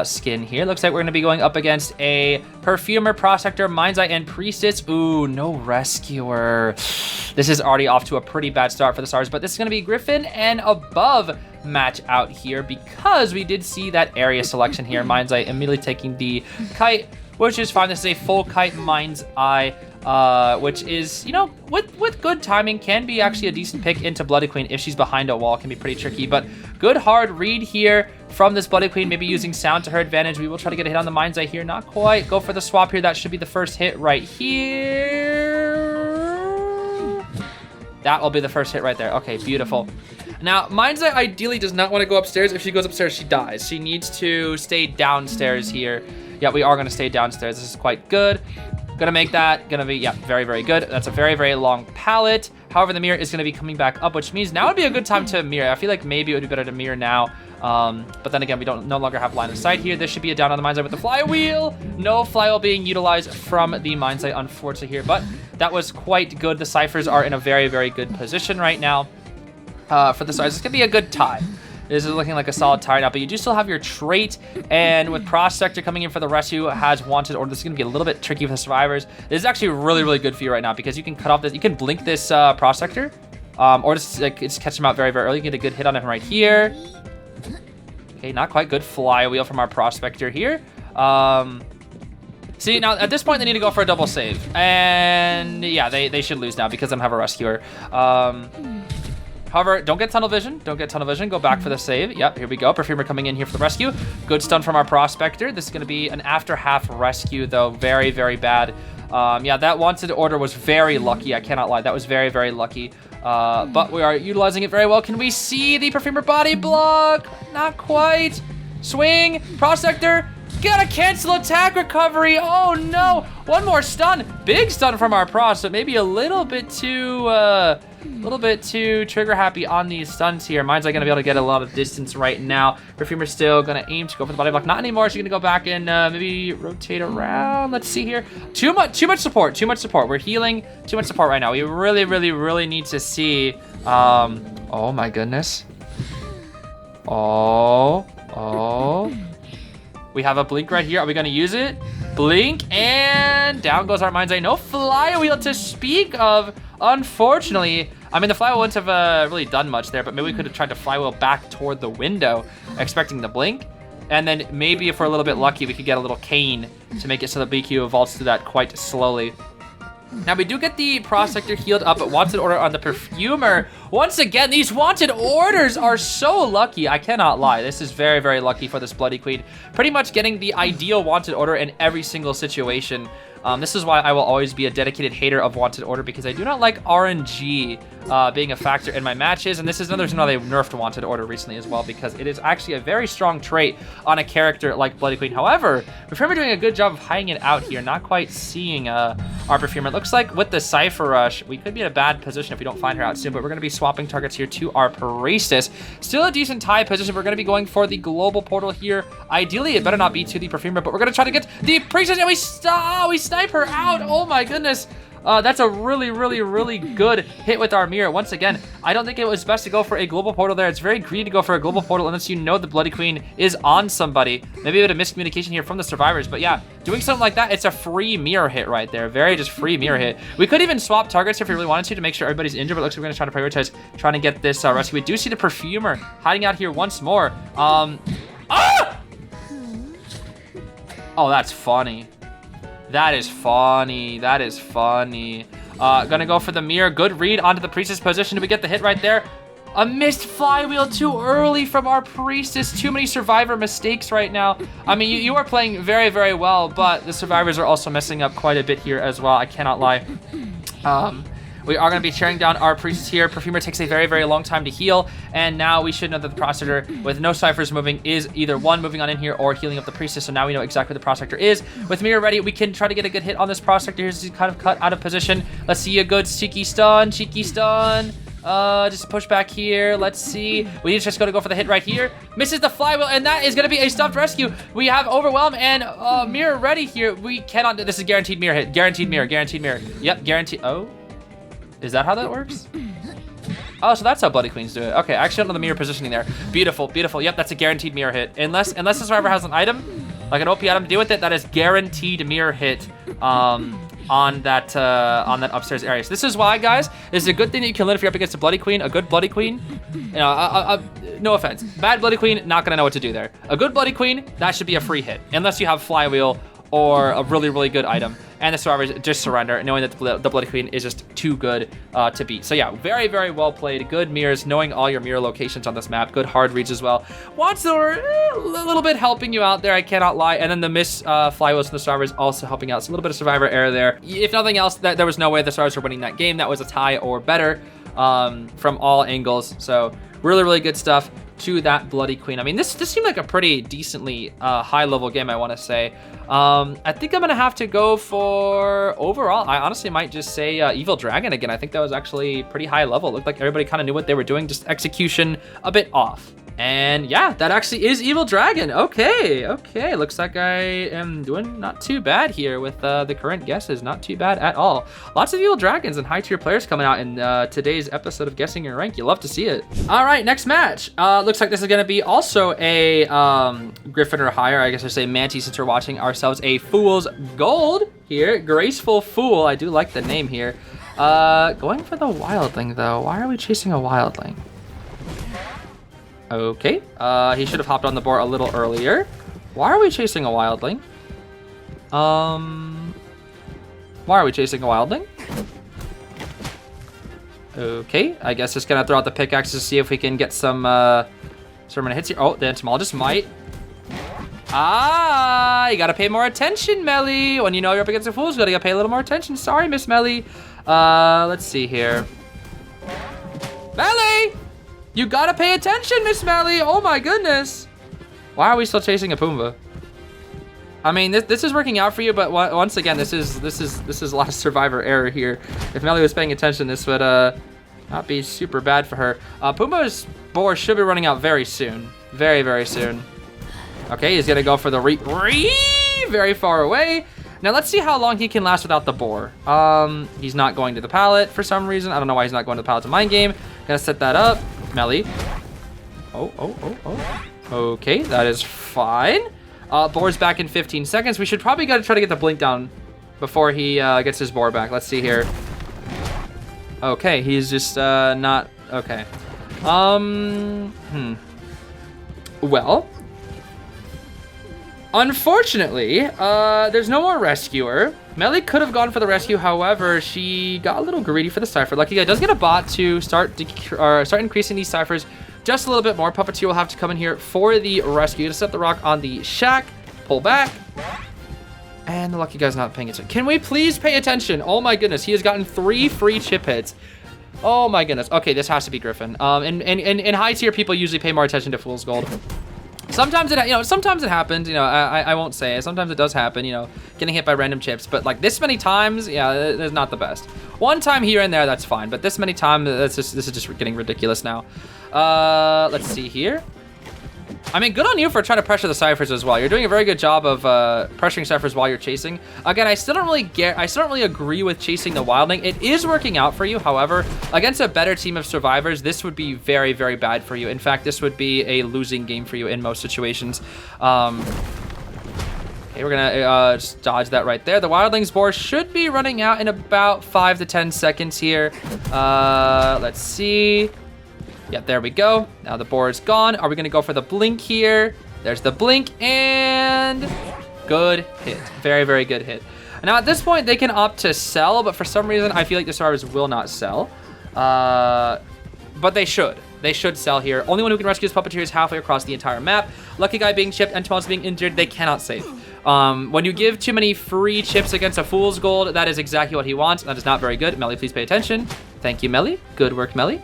skin here. Looks like we're going to be going up against a Perfumer, Prospector, Mind's Eye, and Priestess. Ooh, no Rescuer. This is already off to a pretty bad start for the Stars, but this is going to be Griffin and above match out here because we did see that area selection here. Mind's Eye immediately taking the kite which is fine. This is a full kite Mind's Eye, which is, you know, with good timing, can be actually a decent pick into Bloody Queen. If she's behind a wall, can be pretty tricky, but good hard read here from this Bloody Queen, maybe using sound to her advantage. We will try to get a hit on the Mind's Eye here. Not quite. Go for the swap here. That should be the first hit right here. That will be the first hit right there. Okay, beautiful. Now, Mind's Eye ideally does not want to go upstairs. If she goes upstairs, she dies. She needs to stay downstairs here. Yeah, we are going to stay downstairs. This is quite good. Gonna make that, gonna be, yeah, very, very good. That's a very, very long pallet. However, the mirror is gonna be coming back up, which means now would be a good time to mirror. I feel like maybe it would be better to mirror now. But then again, we no longer have line of sight here. This should be a down on the Mind's Eye with the flywheel. No flywheel being utilized from the Mind's Eye, unfortunately here, but that was quite good. The ciphers are in a very, very good position right now for the size. It's gonna be a good tie. This is looking like a solid tie now, but you do still have your trait, and with Prospector coming in for the rescue, has wanted order. This is going to be a little bit tricky for the survivors. This is actually really, really good for you right now because you can cut off this. You can blink this Prospector, or just catch him out very, very early. You can get a good hit on him right here. Okay, not quite good flywheel from our Prospector here. See, now at this point, they need to go for a double save, and yeah, they should lose now because they don't have a rescuer. However, don't get tunnel vision. Don't get tunnel vision. Go back for the save. Yep, here we go. Perfumer coming in here for the rescue. Good stun from our Prospector. This is going to be an after half rescue, though. Very, very bad. Yeah, that wanted order was very lucky. I cannot lie. That was very, very lucky. But we are utilizing it very well. Can we see the Perfumer body block? Not quite. Swing. Prospector. Gotta cancel attack recovery. Oh, no. One more stun. Big stun from our Pros, but maybe a little bit too trigger happy on these stuns here. Mind's Eye gonna be able to get a lot of distance right now. Perfumer's still gonna aim to go for the body block. Not anymore. She's gonna go back and maybe rotate around. Let's see here. Too much support. Too much support. We're healing. Too much support right now. We really, really, really need to see. Oh my goodness. Oh. We have a blink right here. Are we gonna use it? Blink, and down goes our Mind's Eye. No flywheel to speak of, unfortunately. I mean, the flywheel wouldn't have really done much there, but maybe we could have tried to flywheel back toward the window, expecting the blink. And then maybe if we're a little bit lucky, we could get a little cane to make it so the BQ vaults through that quite slowly. Now, we do get the Prospector healed up, but wanted order on the Perfumer. Once again, these wanted orders are so lucky. I cannot lie. This is very, very lucky for this Bloody Queen. Pretty much getting the ideal wanted order in every single situation. This is why I will always be a dedicated hater of wanted order, because I do not like RNG being a factor in my matches. And this is another reason why they nerfed wanted order recently as well, because it is actually a very strong trait on a character like Bloody Queen. However, Perfumer doing a good job of hiding it out here, not quite seeing our Perfumer. It looks like with the Cypher Rush, we could be in a bad position if we don't find her out soon, but we're going to be swapping targets here to our Priestess. Still a decent tie position. We're going to be going for the global portal here. Ideally, it better not be to the Perfumer, but we're going to try to get the Priestess, and we snipe her out. Oh my goodness. That's a really, really, really good hit with our mirror. Once again, I don't think it was best to go for a global portal there. It's very greedy to go for a global portal unless you know the Bloody Queen is on somebody. Maybe a bit of miscommunication here from the survivors, but yeah, doing something like that, it's a free mirror hit right there. Very just free mirror hit. We could even swap targets if we really wanted to make sure everybody's injured, but it looks like we're going to try to prioritize trying to get this rescue. We do see the Perfumer hiding out here once more. Oh, that's funny. That is funny. That is funny. Gonna go for the mirror. Good read onto the Priestess position. Do we get the hit right there? A missed flywheel too early from our Priestess. Too many survivor mistakes right now. I mean, you are playing very, very well, but the survivors are also messing up quite a bit here as well. I cannot lie. We are going to be tearing down our Priestess here. Perfumer takes a very, very long time to heal, and now we should know that the Prospector, with no ciphers moving, is either one, moving on in here, or healing up the Priestess, so now we know exactly where the Prospector is. With mirror ready, we can try to get a good hit on this Prospector. Here's kind of cut out of position. Let's see a good cheeky stun. Just a push back here. Let's see. We need to just go for the hit right here. Misses the flywheel, and that is going to be a stuffed rescue. We have Overwhelm and mirror ready here. We cannot. This is guaranteed mirror hit. Guaranteed mirror. Yep, guaranteed. Oh. Is that how that works? Oh, so that's how Bloody Queens do it. Okay, I actually don't know the mirror positioning there. Beautiful, beautiful. Yep, that's a guaranteed mirror hit. Unless the survivor has an item, like an OP item to deal with it, that is guaranteed mirror hit on that upstairs area. So this is why, guys, this is a good thing that you can learn if you're up against a Bloody Queen. A good Bloody Queen, you know, no offense. Bad Bloody Queen, not gonna know what to do there. A good Bloody Queen, that should be a free hit, unless you have flywheel or a really, really good item. And the survivors just surrender, knowing that the Bloody Queen is just too good to beat. So yeah, very, very well played. Good mirrors, knowing all your mirror locations on this map. Good hard reads as well. Watsor, a little bit helping you out there, I cannot lie. And then the miss flywheels from the survivors also helping out. So a little bit of survivor error there. If nothing else, there was no way the survivors were winning that game. That was a tie or better from all angles. So really, really good stuff to that Bloody Queen. I mean, this seemed like a pretty decently high-level game, I want to say. I think I'm going to have to go for overall. I honestly might just say Evil Dragon again. I think that was actually pretty high level. It looked like everybody kind of knew what they were doing, just execution a bit off. And yeah, that actually is Evil Dragon. Okay. Looks like I am doing not too bad here with the current guesses. Not too bad at all. Lots of Evil Dragons and high tier players coming out in today's episode of Guessing Your Rank. You love to see it. All right, next match. Looks like this is going to be also a Griffin or higher. I guess I say Manti since we're watching ourselves a Fool's Gold here. GracefulFool. I do like the name here. Going for the Wildling though. Why are we chasing a Wildling? Okay, he should have hopped on the board a little earlier. Why are we chasing a Wildling? Why are we chasing a Wildling? Okay, I guess just gonna throw out the pickaxe to see if we can get some hits here. Oh, the Entomologist might. Ah, you gotta pay more attention, Melly. When you know you're up against a fool, you gotta pay a little more attention. Sorry, Miss Melly. Let's see here. Melly! You gotta pay attention, Miss Melly. Oh my goodness. Why are we still chasing a Pumbaa? I mean, this is working out for you, but once again, this is a lot of survivor error here. If Melly was paying attention, this would not be super bad for her. Pumbaa's boar should be running out very soon. Very, very soon. Okay, he's gonna go for the very far away. Now let's see how long he can last without the boar. He's not going to the pallet for some reason. I don't know why he's not going to the pallet to mind game. Gonna set that up. Melly. Oh. Okay, that is fine. Boar's back in 15 seconds. We should probably gotta try to get the blink down before he gets his boar back. Let's see here. Okay, he's just not okay. Well, unfortunately, there's no more rescuer. Melly could have gone for the rescue, however, she got a little greedy for the cipher. Lucky Guy does get a bot to start increasing these ciphers just a little bit more. Puppeteer will have to come in here for the rescue to set the rock on the shack, pull back, and the Lucky Guy's not paying attention. Can we please pay attention? Oh my goodness, he has gotten 3 free chip hits. Oh my goodness. Okay, this has to be Griffin. And high tier people usually pay more attention to Fool's Gold. Sometimes it happens, I won't say it. Sometimes it does happen, getting hit by random chips. But like this many times, yeah, it's not the best. One time here and there, that's fine. But this many times, this is just getting ridiculous now. Let's see here. I mean, good on you for trying to pressure the ciphers as well. You're doing a very good job of pressuring ciphers while you're chasing. Again, I still don't really agree with chasing the Wildling. It is working out for you. However, against a better team of survivors, this would be very, very bad for you. In fact, this would be a losing game for you in most situations. Okay, we're gonna just dodge that right there. The Wildling's board should be running out in about 5 to 10 seconds here. Let's see. Yeah, there we go. Now the board is gone. Are we gonna go for the blink here? There's the blink and good hit. Very, very good hit. Now at this point, they can opt to sell, but for some reason, I feel like the survivors will not sell. But they should. They should sell here. Only one who can rescue this puppeteer is halfway across the entire map. Lucky Guy being chipped and Entomologist being injured, they cannot save. When you give too many free chips against a Fool's Gold, that is exactly what he wants. That is not very good. Melly, please pay attention. Thank you, Melly. Good work, Melly.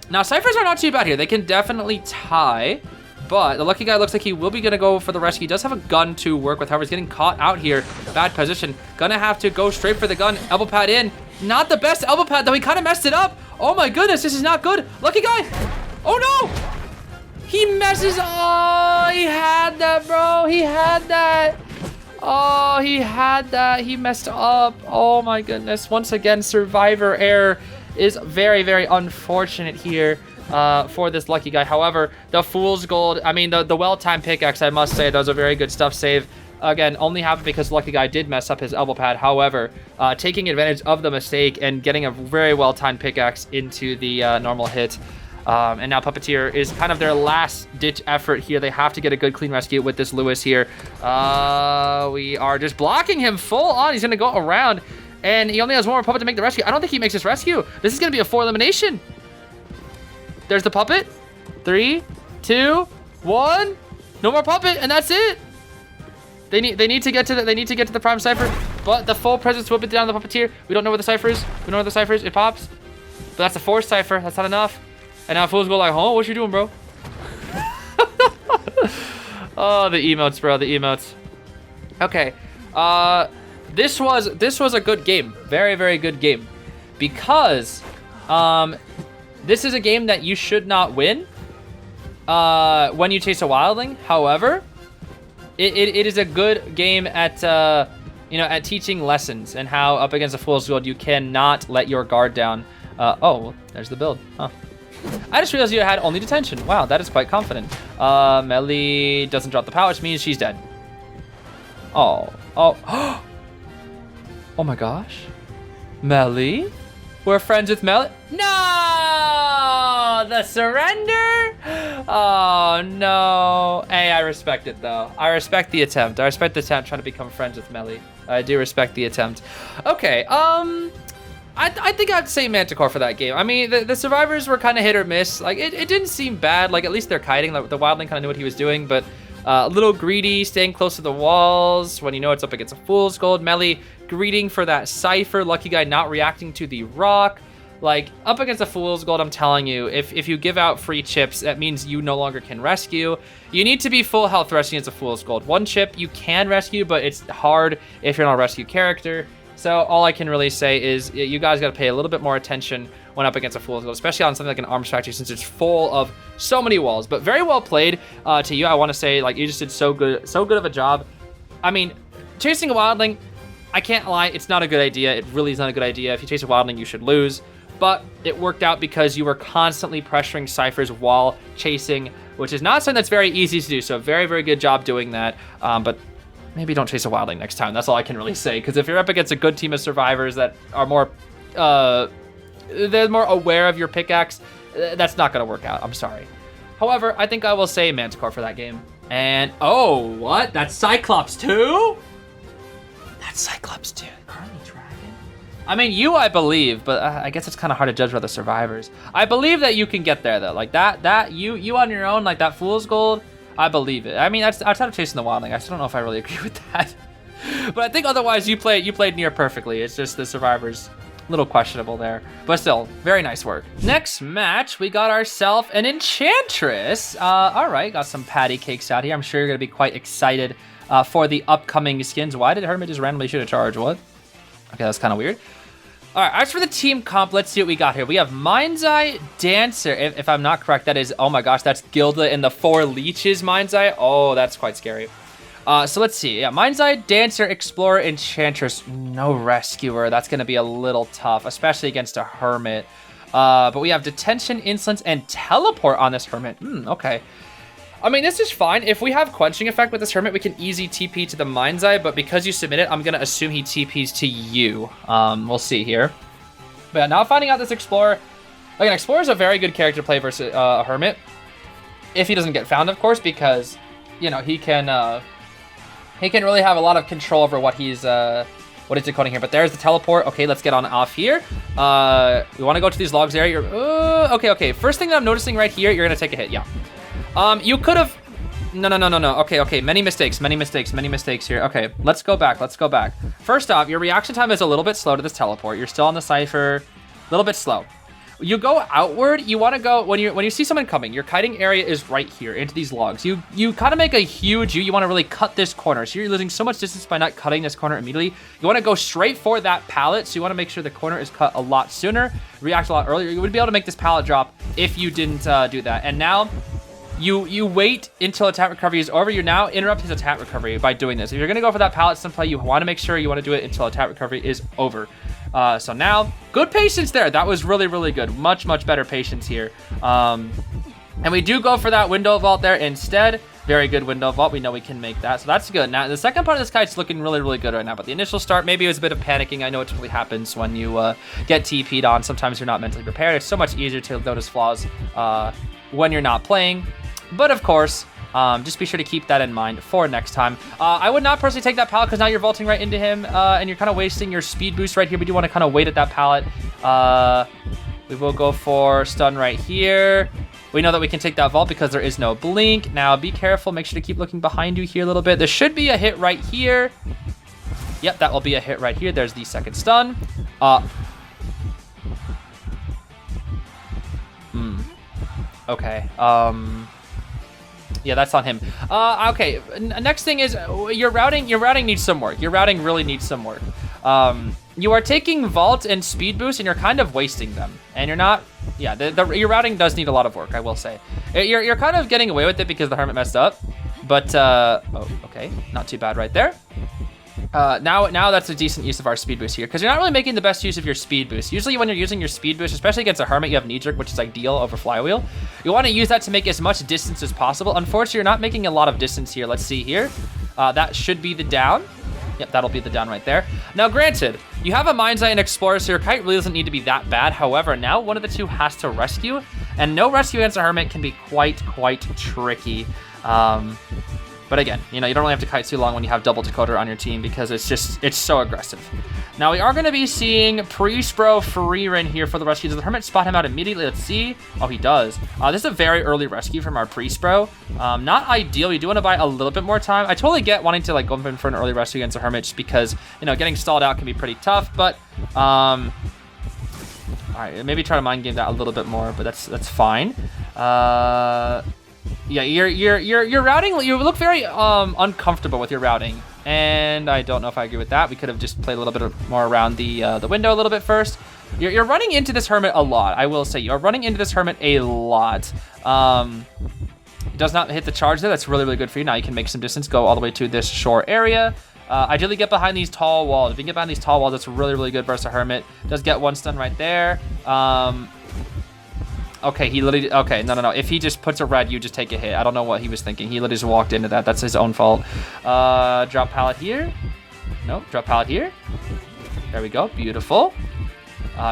Now ciphers are not too bad here. They can definitely tie, but the Lucky Guy looks like he will be gonna go for the rescue. He does have a gun to work with. However, he's getting caught out here. Bad position. Gonna have to go straight for the gun. Elbow pad in. Not the best elbow pad though. He kind of messed it up. Oh my goodness, this is not good. Lucky Guy. Oh no. He messes. Oh, he had that, bro. He had that. Oh, he had that. He messed up. Oh my goodness. Once again, survivor error is very, very unfortunate here for this Lucky Guy. However, the Fool's Gold, I mean, the well-timed pickaxe, I must say, that was a very good stuff save. Again, only happened because Lucky Guy did mess up his elbow pad. However, taking advantage of the mistake and getting a very well-timed pickaxe into the normal hit. And now Puppeteer is kind of their last ditch effort here. They have to get a good clean rescue with this Lewis here. We are just blocking him full on. He's gonna go around and he only has one more puppet to make the rescue. I don't think he makes this rescue. This is gonna be a 4 elimination. There's the puppet. 3, 2, 1. No more puppet, and that's it. They need to get to the prime cipher, but the full presence will be down the Puppeteer. We don't know where the cipher is. We don't know where the cipher is. It pops, but that's a 4th cipher. That's not enough. And now fools go like, "Oh, what you doing, bro?" Oh, the emotes, bro. The emotes. Okay. This was a good game. Very, very good game, because this is a game that you should not win when you chase a wildling. However, it is a good game at at teaching lessons and how up against a fool's gold you cannot let your guard down. Oh, well, there's the build. Huh. I just realized you had only detention. Wow, that is quite confident. Melly doesn't drop the power, which means she's dead. Oh. Oh my gosh. Melly? We're friends with Melly? No! The surrender? Oh, no. Hey, I respect it, though. I respect the attempt. I respect the attempt trying to become friends with Melly. I do respect the attempt. Okay, I think I'd say Manticore for that game. I mean, the survivors were kind of hit or miss. Like, it didn't seem bad. Like, at least they're kiting. Like, the wildling kind of knew what he was doing, but a little greedy, staying close to the walls when you know it's up against a fool's gold. Melly greeting for that cipher. Lucky guy not reacting to the rock. Like, up against a fool's gold, I'm telling you, if you give out free chips, that means you no longer can rescue. You need to be full health rescuing against a fool's gold. 1 chip you can rescue, but it's hard if you're not a rescue character. So all I can really say is you guys got to pay a little bit more attention when up against a fool's gold, especially on something like an arms factory, since it's full of so many walls. But very well played to you. I want to say, like, you just did so good of a job. I mean, chasing a wildling, I can't lie, it's not a good idea. It really is not a good idea. If you chase a wildling, you should lose. But it worked out because you were constantly pressuring ciphers while chasing, which is not something that's very easy to do. So very, very good job doing that. But maybe don't chase a wildling next time. That's all I can really say. Because if you're up against a good team of survivors that are more, they're more aware of your pickaxe, that's not going to work out. I'm sorry. However, I think I will say Manticore for that game. And, oh, what? That's Cyclops 2? That's Cyclops 2. Carly Dragon? I mean, I believe, but I guess it's kind of hard to judge by the survivors. I believe that you can get there, though. Like, you on your own, like that Fool's Gold, I believe it. I mean, outside of chasing the wildling, I still don't know if I really agree with that. But I think otherwise you played near perfectly. It's just the survivors a little questionable there. But still, very nice work. Next match, we got ourselves an Enchantress. All right, got some patty cakes out here. I'm sure you're gonna be quite excited for the upcoming skins. Why did Hermit just randomly shoot a charge? What? Okay, that's kind of weird. All right, as for the team comp, let's see what we got here. We have Mind's Eye, Dancer. If I'm not correct, that is, oh my gosh, that's Gilda in the 4 Leeches Mind's Eye. Oh, that's quite scary. So let's see. Yeah, Mind's Eye, Dancer, Explorer, Enchantress. No Rescuer. That's going to be a little tough, especially against a Hermit. But we have Detention, Insolence, and Teleport on this Hermit. Okay. I mean, this is fine. If we have Quenching Effect with this Hermit, we can easy TP to the Mind's Eye, but because you submit it, I'm going to assume he TPs to you. We'll see here. But yeah, now finding out this Explorer. Again, Explorer is a very good character to play versus a Hermit. If he doesn't get found, of course, because, you know, he can really have a lot of control over what he's decoding here. But there's the Teleport. Okay, let's get on off here. We want to go to these logs area. Okay. First thing that I'm noticing right here, you're going to take a hit. Yeah. You could have... No. Okay. Many mistakes here. Okay, let's go back. First off, your reaction time is a little bit slow to this teleport. You're still on the cipher. A little bit slow. You go outward. You want to go... When you see someone coming, your kiting area is right here into these logs. You kind of make a huge... You want to really cut this corner. So you're losing so much distance by not cutting this corner immediately. You want to go straight for that pallet. So you want to make sure the corner is cut a lot sooner. React a lot earlier. You would be able to make this pallet drop if you didn't do that. And now... You wait until attack recovery is over. You now interrupt his attack recovery by doing this. If you're going to go for that pallet stun play, you want to make sure you want to do it until attack recovery is over. So now, good patience there. That was really, really good. Much, much better patience here. And we do go for that window vault there instead. Very good window vault. We know we can make that, so that's good. Now, the second part of this kite's looking really, really good right now, but the initial start, maybe it was a bit of panicking. I know it typically happens when you get TP'd on. Sometimes you're not mentally prepared. It's so much easier to notice flaws when you're not playing. But of course, just be sure to keep that in mind for next time. I would not personally take that pallet because now you're vaulting right into him, and you're kind of wasting your speed boost right here. We do want to kind of wait at that pallet. We will go for stun right here. We know that we can take that vault because there is no blink. Now, be careful. Make sure to keep looking behind you here a little bit. There should be a hit right here. Yep, that will be a hit right here. There's the second stun. Okay. Yeah, that's on him. Okay. Next thing is your routing. Your routing needs some work. Your routing really needs some work. You are taking vault and speed boost, and you're kind of wasting them. And you're not. Yeah, your routing does need a lot of work, I will say. You're kind of getting away with it because the hermit messed up. But oh, okay, not too bad right there. Now that's a decent use of our speed boost here because you're not really making the best use of your speed boost. Usually when you're using your speed boost, especially against a hermit, you have knee jerk, which is ideal over flywheel. You want to use that to make as much distance as possible. Unfortunately, you're not making a lot of distance here. Let's see here. That should be the down. Yep, that'll be the down right there. Now, granted, you have a Mind's Eye and Explorer, so your kite really doesn't need to be that bad. However, now one of the two has to rescue, and no rescue against a hermit can be quite tricky. But again, you know, you don't really have to kite too long when you have double decoder on your team because it's so aggressive. Now we are going to be seeing Priestess free-rin here for the rescue. Does the hermit spot him out immediately? Let's see. Oh, he does. This is a very early rescue from our Priestess. Not ideal. You do want to buy a little bit more time. I totally get wanting to like go in for an early rescue against a hermit just because, you know, getting stalled out can be pretty tough. But all right, maybe try to mind game that a little bit more, but that's fine. Yeah, your routing, you look very uncomfortable with your routing, and I don't know if I agree with that. We could have just played a little bit more around the window a little bit first. You're running into this hermit a lot, I will say. You're running into this hermit a lot. It does not hit the charge there. That's really good for you. Now you can make some distance, go all the way to this shore area. Ideally get behind these tall walls. If you can get behind these tall walls, that's really good versus a hermit. Does get one stun right there. Okay, he literally, okay, no. If he just puts a red, you just take a hit. I don't know what he was thinking. He literally just walked into that. That's his own fault. Drop pallet here. Nope, drop pallet here. There we go, beautiful.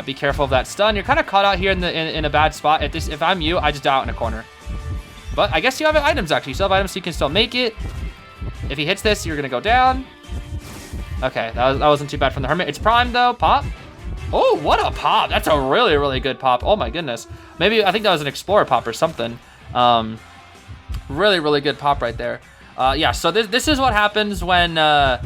Be careful of that stun. You're kind of caught out here in a bad spot. If I'm you, I just die out in a corner. But I guess you have items, actually. You still have items, so you can still make it. If he hits this, you're gonna go down. Okay, that wasn't too bad from the hermit. It's prime though, pop. Oh, what a pop. That's a really good pop. Oh my goodness. Maybe, I think that was an Explorer pop or something. Really good pop right there. Yeah, so this is what happens when you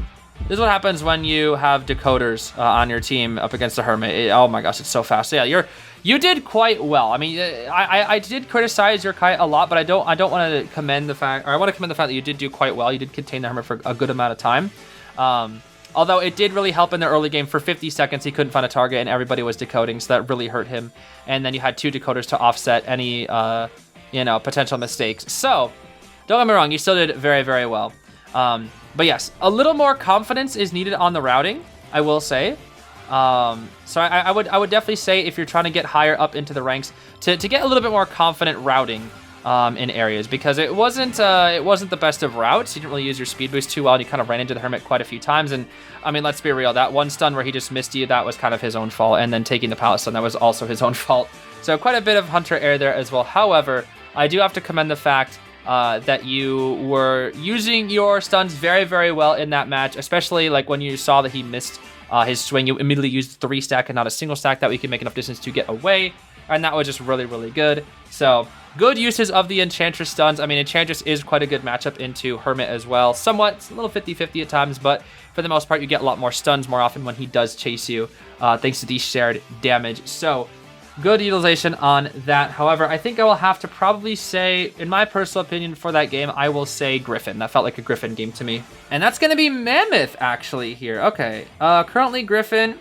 have decoders on your team up against the hermit. Oh my gosh, it's so fast. So yeah, you did quite well. I mean, I did criticize your kite a lot, but I don't want to commend the fact, or I want to commend the fact that you did do quite well. You did contain the hermit for a good amount of time. Although it did really help in the early game. For 50 seconds, he couldn't find a target, and everybody was decoding, so that really hurt him. And then you had 2 decoders to offset any, potential mistakes. So, don't get me wrong, you still did very well. But yes, a little more confidence is needed on the routing, I will say. So I would definitely say if you're trying to get higher up into the ranks, to get a little bit more confident routing. In areas, because it wasn't the best of routes. You didn't really use your speed boost too well, and you kind of ran into the hermit quite a few times. And I mean, let's be real, that one stun where he just missed you, that was kind of his own fault. And then taking the pallet stun, that was also his own fault. So quite a bit of hunter error there as well. However, I do have to commend the fact that you were using your stuns very well in that match, especially like when you saw that he missed his swing. You immediately used 3 stack and not a single stack. That we can make enough distance to get away, and that was just really good. So good uses of the Enchantress stuns. I mean, Enchantress is quite a good matchup into Hermit as well. Somewhat, it's a little 50-50 at times, but for the most part, you get a lot more stuns more often when he does chase you, thanks to the shared damage. So, good utilization on that. However, I think I will have to probably say, in my personal opinion for that game, I will say Griffin. That felt like a Griffin game to me. And that's going to be Mammoth, actually, here. Okay, currently Griffin.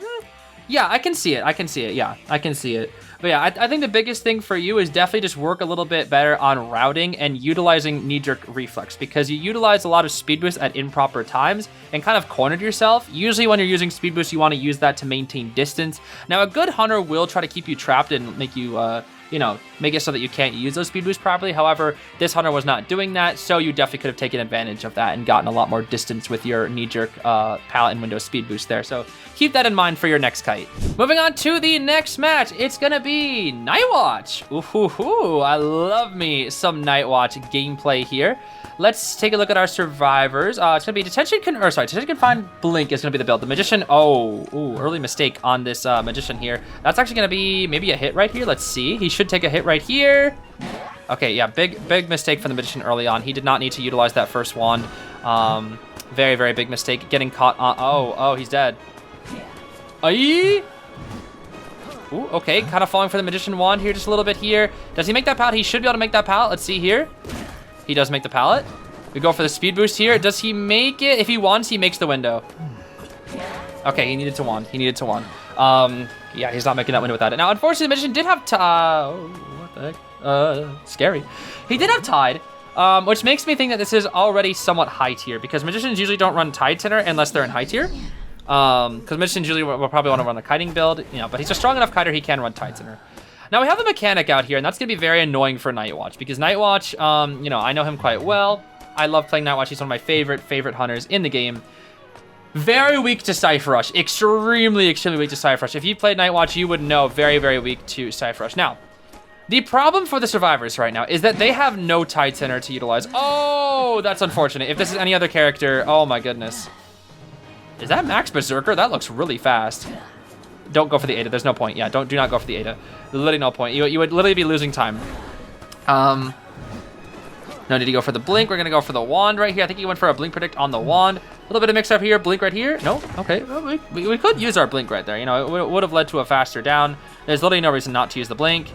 Yeah, I can see it. Yeah, I can see it. But yeah, I think the biggest thing for you is definitely just work a little bit better on routing and utilizing knee-jerk reflex, because you utilize a lot of speed boost at improper times and kind of cornered yourself. Usually when you're using speed boost, you want to use that to maintain distance. Now, a good hunter will try to keep you trapped and make you you know, make it so that you can't use those speed boosts properly. However, this hunter was not doing that, so you definitely could have taken advantage of that and gotten a lot more distance with your knee-jerk pallet and window speed boost there. So keep that in mind for your next kite. Moving on to the next match, it's gonna be Night Watch. Ooh, I love me some Night Watch gameplay here. Let's take a look at our survivors. It's gonna be Detention Confined Blink is gonna be the build. The Magician, early mistake on this Magician here. That's actually gonna be maybe a hit right here. Let's see, he should take a hit right here. Okay, yeah, big mistake from the Magician early on. He did not need to utilize that first wand. Very big mistake, getting caught on, he's dead. Aye. Ooh, okay, kind of falling for the Magician wand here just a little bit here. Does he make that pallet? He should be able to make that pallet. Let's see here. He does make the pallet. We go for the speed boost here. Does he make it? If he wands, he makes the window. Okay, he needed to wand. Yeah, he's not making that window without it. Now, unfortunately, the Magician did have what the heck? Scary. He did have Tide, which makes me think that this is already somewhat high tier because Magicians usually don't run Tide Center unless they're in high tier. Because Magicians usually will probably want to run a kiting build, you know, but he's a strong enough kiter, he can run Tide Center. Now we have a mechanic out here, and that's going to be very annoying for Night Watch, because Night Watch, you know, I know him quite well. I love playing Night Watch. He's one of my favorite hunters in the game. Very weak to Cypher Rush. Extremely weak to Cypher Rush. If you played Night Watch, you would know very weak to Cypher Rush. Now, the problem for the survivors right now is that they have no Tide Center to utilize. Oh, that's unfortunate. If this is any other character, oh my goodness. Is that Max Berserker? That looks really fast. Don't go for the Ada. There's no point. Yeah, do not go for the Ada. Literally no point. You would literally be losing time. No need to go for the blink. We're gonna go for the wand right here. I think he went for a blink predict on the wand. A little bit of mix up here. Blink right here. No. Okay. Well, we could use our blink right there. You know, it would have led to a faster down. There's literally no reason not to use the blink.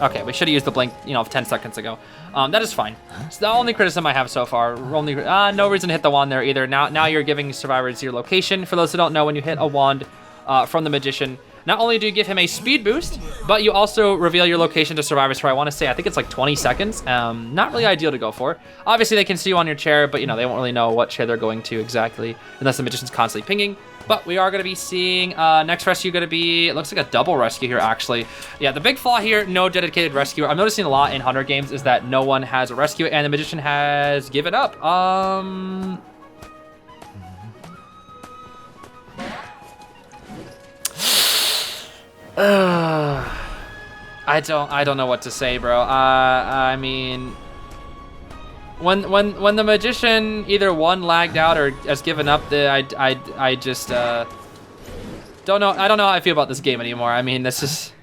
Okay, we should have used the blink, you know, 10 seconds ago. That is fine. It's the only criticism I have so far. No reason to hit the wand there either. Now you're giving survivors your location. For those who don't know, when you hit a wand from the Magician, not only do you give him a speed boost, but you also reveal your location to survivors for, I want to say, I think it's like 20 seconds. Not really ideal to go for. Obviously, they can see you on your chair, but, you know, they won't really know what chair they're going to exactly, unless the Magician's constantly pinging. But we are going to be seeing next rescue going to be, it looks like a double rescue here, actually. Yeah, the big flaw here, no dedicated rescuer. I'm noticing a lot in Hunter games is that no one has a rescue, and the Magician has given up. I don't know what to say, bro. I mean, when the Magician either lagged out or has given up, I just don't know. I don't know how I feel about this game anymore. I mean, this is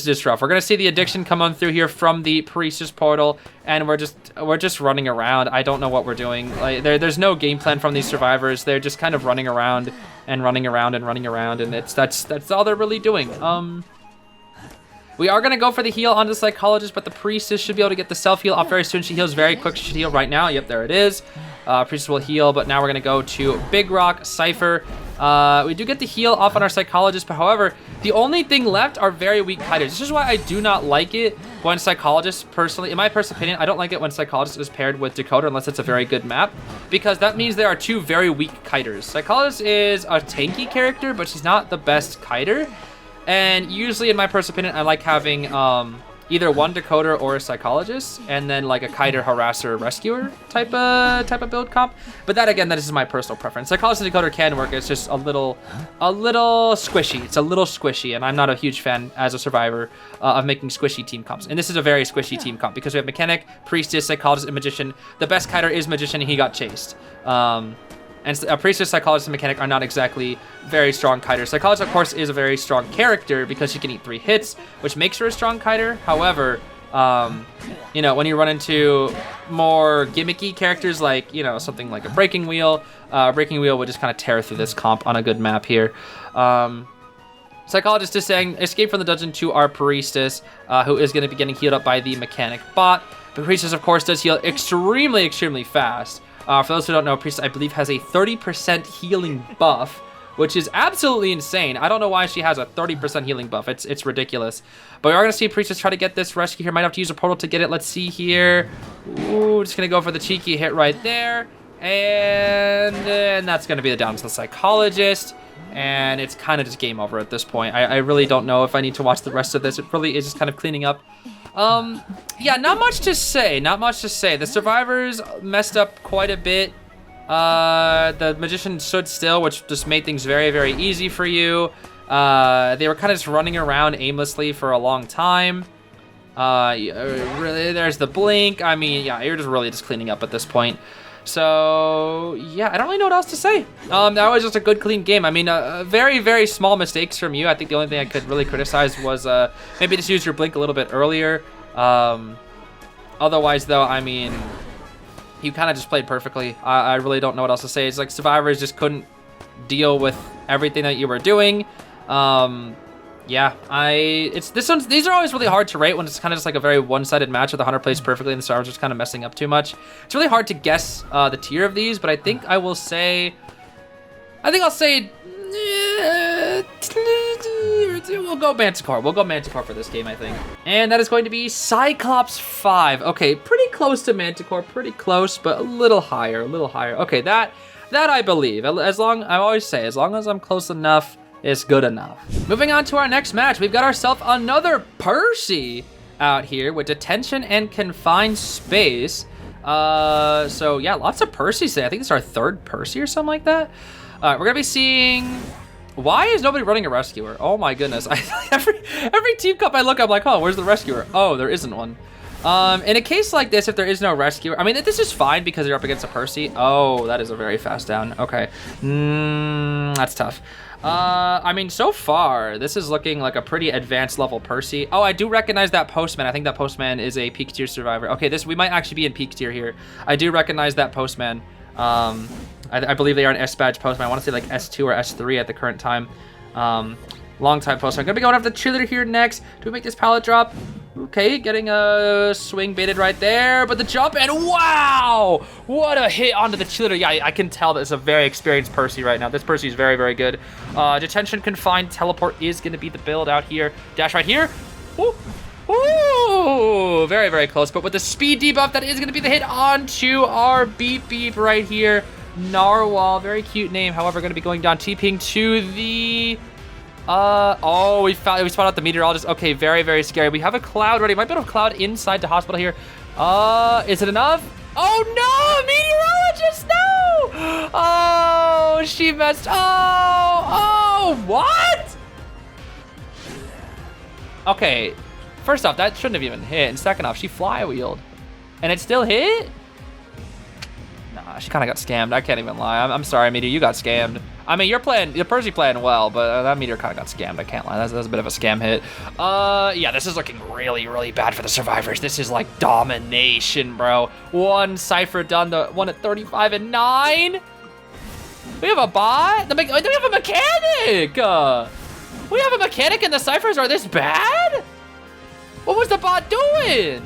just rough. We're gonna see the addiction come on through here from the Priestess portal, and we're just running around. I don't know what we're doing. Like there's no game plan from these survivors. They're just kind of running around, and that's all they're really doing. We are gonna go for the heal onto the Psychologist, but the Priestess should be able to get the self heal off very soon. She heals very quick. She should heal right now. Yep, there it is. Priestess will heal, but now we're gonna go to Big Rock, Cypher. We do get the heal off on our Psychologist, but however, the only thing left are very weak kiters. This is why I do not like it when Psychologist, personally, in my personal opinion, I don't like it when Psychologist is paired with Decoder unless it's a very good map, because that means there are two very weak kiters. Psychologist is a tanky character, but she's not the best kiter. And usually, in my personal opinion, I like having either one Decoder or a Psychologist, and then like a kiter, harasser, rescuer type of build comp. But that again, that is my personal preference. Psychologist and Decoder can work. It's just a little squishy. It's a little squishy, and I'm not a huge fan as a survivor of making squishy team comps. And this is a very squishy team comp because we have Mechanic, Priestess, Psychologist, and Magician. The best kiter is Magician, and he got chased. And Priestess, Psychologist, and Mechanic are not exactly very strong kiters. Psychologist, of course, is a very strong character because she can eat 3 hits, which makes her a strong kiter. However, you know, when you run into more gimmicky characters like, you know, something like a Breaking Wheel would just kind of tear through this comp on a good map here. Psychologist is saying, escape from the dungeon to our Priestess, who is going to be getting healed up by the Mechanic bot. But Priestess, of course, does heal extremely fast. For those who don't know, Priestess, I believe, has a 30% healing buff, which is absolutely insane. I don't know why she has a 30% healing buff. It's ridiculous. But we are going to see Priestess try to get this rescue here. Might have to use a portal to get it. Let's see here. Ooh, just going to go for the cheeky hit right there. And that's going to be the down to the Psychologist. and it's kind of just game over at this point. I really don't know if I need to watch the rest of this. It really is just kind of cleaning up. Yeah, not much to say. Not much to say. The survivors messed up quite a bit. The magician stood still, which just made things very, very easy for you. They were kind of just running around aimlessly for a long time. Really, there's the blink. I mean, yeah, you're just really just cleaning up at this point. So yeah, I don't really know what else to say. That was just a good, clean game. I mean, very, very small mistakes from you. I think the only thing I could really criticize was maybe just use your blink a little bit earlier. Otherwise, though, I mean, you kind of just played perfectly. I really don't know what else to say. It's like survivors just couldn't deal with everything that you were doing. Yeah, these are always really hard to rate when it's kind of just like a very one-sided match where the hunter plays perfectly and the survivors just kind of messing up too much. It's really hard to guess the tier of these, but I think I'll say we'll go Manticore. We'll go Manticore for this game, I think. And that is going to be Cyclops 5. Okay, pretty close to Manticore, pretty close, but a little higher, Okay, that I believe. As long as I'm close enough, it's good enough. Moving on to our next match, we've got ourselves another Percy out here with detention and confined space. So yeah, lots of Percys today. I think this is our third Percy or something like that. We're gonna be seeing. Why is nobody running a rescuer? Oh my goodness! Every team cup I look, I'm like, oh, where's the rescuer? Oh, there isn't one. In a case like this, if there is no rescuer, I mean, this is fine because you're up against a Percy. Oh, that is a very fast down. Okay, that's tough. I mean, so far, this is looking like a pretty advanced level Percy. Oh, I do recognize that Postman. I think that Postman is a peak tier survivor. Okay, we might actually be in peak tier here. I do recognize that Postman. I believe they are an S badge Postman. I want to say like S2 or S3 at the current time. Long time Postman. I'm gonna be going after the cheerleader here next. Do we make this pallet drop? Okay, getting a swing baited right there, but the jump, and wow! What a hit onto the cheerleader. Yeah, I can tell that it's a very experienced Percy right now. This Percy is very, very good. Detention, confined, teleport is going to be the build out here. Dash right here. Ooh. Ooh, very, very close, but with the speed debuff, that is going to be the hit onto our Beep Beep right here. Narwhal, very cute name, however, going to be going down TPing to the... oh, we spotted out the meteorologist. Okay, very, very scary. We have a cloud ready. Might be able to cloud inside the hospital here. Is it enough? Oh no, meteorologist, no! Oh, she messed. Oh, what? Okay, first off, that shouldn't have even hit. And second off, she flywheeled, and it still hit. Nah, she kind of got scammed. I can't even lie. I'm sorry, Meteor, you got scammed. I mean, you're Percy playing well, but that Meteor kind of got scammed. I can't lie. That's a bit of a scam hit. Yeah, this is looking really, really bad for the survivors. This is like domination, bro. One Cypher done, the one at 35 and 9. We have a bot? We have a mechanic! We have a mechanic and the Cyphers are this bad? What was the bot doing?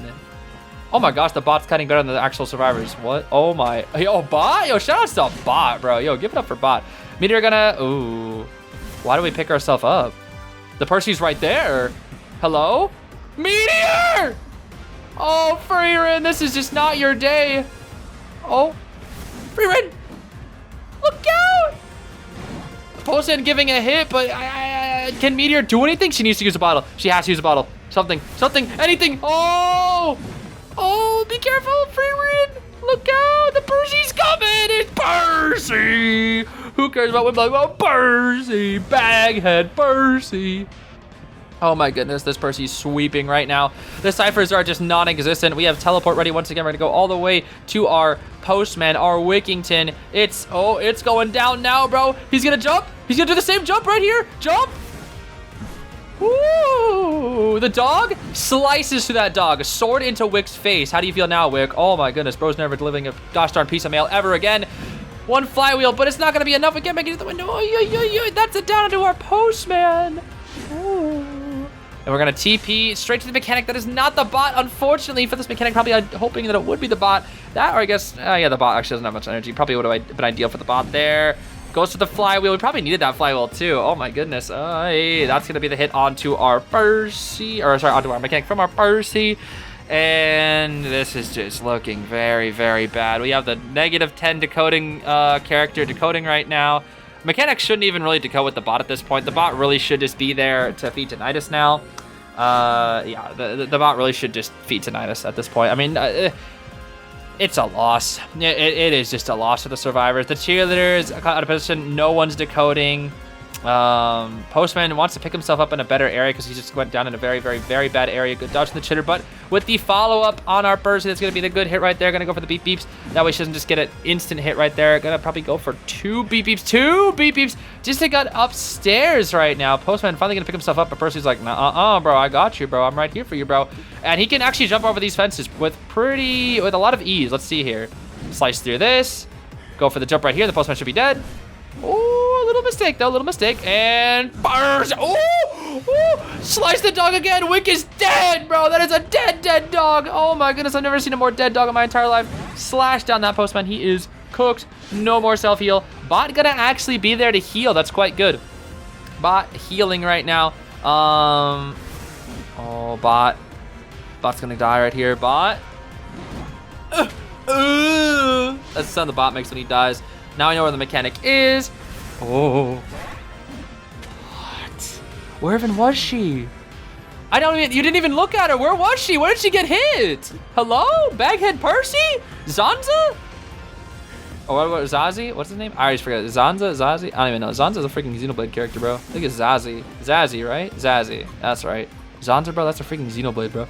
Oh my gosh, the bot's cutting better than the actual survivors. What? Oh my. Yo, bot? Yo, shout out to bot, bro. Yo, give it up for bot. Meteor gonna. Ooh. Why do we pick ourselves up? The Percy's right there. Hello? Meteor! Oh, Freerin, this is just not your day. Oh. Freerin! Look out! Postman giving a hit, but can Meteor do anything? She needs to use a bottle. She has to use a bottle. Something, anything. Oh! Oh, be careful, Freerin! Look out, the Percy's coming! It's Percy! Who cares about women? Oh, Percy! Baghead Percy! Oh my goodness, this Percy's sweeping right now. The Cyphers are just non-existent. We have teleport ready once again. We're gonna go all the way to our Postman, our Wickington. It's going down now, bro. He's gonna jump. He's gonna do the same jump right here. Jump! Ooh, the dog slices through that dog. A sword into Wick's face. How do you feel now, Wick? Oh my goodness, bro's never delivering a gosh darn piece of mail ever again. One flywheel, but it's not gonna be enough. We can't make it to the window. Oh, that's it down into our Postman. Ooh. And we're gonna TP straight to the mechanic. That is not the bot, unfortunately, for this mechanic. Probably hoping that it would be the bot. That, or I guess, yeah, the bot actually doesn't have much energy. Probably would have been ideal for the bot there. Goes to the flywheel. We probably needed that flywheel too. Oh my goodness. Hey, that's gonna be the hit onto our Percy, or sorry, onto our mechanic from our Percy. And this is just looking very, very bad. We have the -10 decoding character decoding right now. Mechanics shouldn't even really decode with the bot at this point. The bot really should just be there to feed Tinnitus now. Yeah, the bot really should just feed Tinnitus at this point. I mean, it's a loss. It is just a loss for the survivors. The cheerleaders out of position. No one's decoding. Postman wants to pick himself up in a better area because he just went down in a very, very, very bad area. Good dodge from the chitter, but with the follow-up on our Percy, that's going to be the good hit right there. Going to go for the beep beeps. That way she doesn't just get an instant hit right there. Going to probably go for 2 beep beeps. 2 beep beeps. Just to get upstairs right now. Postman finally going to pick himself up, but Percy's like, nah, bro, I got you, bro. I'm right here for you, bro. And he can actually jump over these fences with a lot of ease. Let's see here. Slice through this. Go for the jump right here. The Postman should be dead. Oh, a little mistake, though. A little mistake. And bars. Oh, slice the dog again. Wick is dead, bro. That is a dead dog. Oh, my goodness. I've never seen a more dead dog in my entire life. Slash down that Postman. He is cooked. No more self-heal. Bot gonna actually be there to heal. That's quite good. Bot healing right now. Oh, bot. Bot's gonna die right here. Bot. That's the sound the bot makes when he dies. Now I know where the mechanic is. Oh. What? Where even was she? You didn't even look at her. Where was she? Where did she get hit? Hello? Baghead Percy? Zanza? Oh, what about Zazie? What's his name? I always forget. Zanza? Zazie? I don't even know. Zanza's a freaking Xenoblade character, bro. I think it's Zazie. Zazie, right? Zazie. That's right. Zanza, bro. That's a freaking Xenoblade, bro.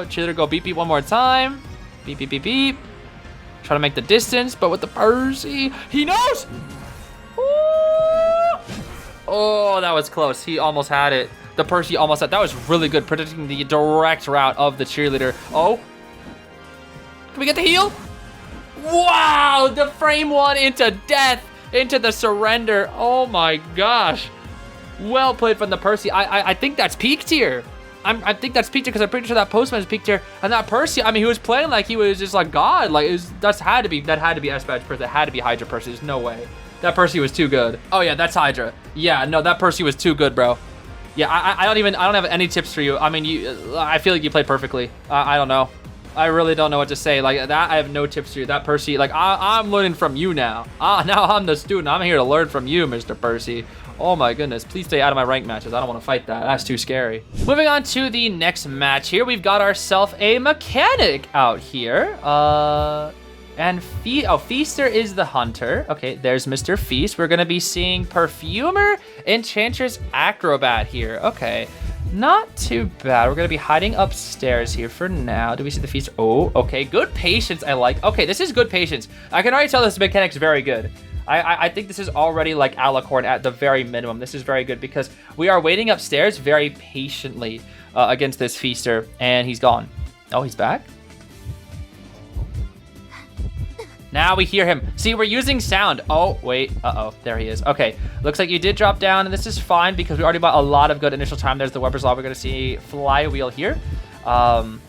Cheerleader go beep beep one more time. Beep beep beep beep. Try to make the distance, but with the Percy, he knows. Ooh. Oh, that was close. He almost had it. The Percy almost had. That was really good, predicting the direct route of the cheerleader. Oh, can we get the heal? Wow, the frame one into death, into the surrender. Oh my gosh. Well played from the Percy. I think that's peak tier. I think that's peak tier because I'm pretty sure that Postman is peak tier. And that Percy, I mean, he was playing like he was just like God. Like, that had to be S-Badge Percy. That had to be Hydra Percy. There's no way. That Percy was too good. Oh yeah, that's Hydra. Yeah, no, that Percy was too good, bro. Yeah, I don't have any tips for you. I mean, I feel like you played perfectly. I don't know. I really don't know what to say. Like that, I have no tips for you. That Percy, like I'm learning from you now. Now I'm the student. I'm here to learn from you, Mr. Percy. Oh my goodness, please stay out of my ranked matches. I don't want to fight that. That's too scary. Moving on to the next match here, we've got ourselves a mechanic out here. And Feaster is the hunter. Okay, there's Mr. Feast. We're gonna be seeing Perfumer, Enchantress, Acrobat here. Okay, not too bad. We're gonna be hiding upstairs here for now. Do we see the Feast? Oh, okay, good patience, I like. Okay, this is good patience. I can already tell this mechanic's very good. I think this is already like Alicorn at the very minimum. This is very good because we are waiting upstairs very patiently against this Feaster, and he's gone. Oh, he's back? Now we hear him. See, we're using sound. Oh, wait. Uh-oh. There he is. Okay. Looks like you did drop down, and this is fine because we already bought a lot of good initial time. There's the Weber's Law. We're going to see Flywheel here. Flywheel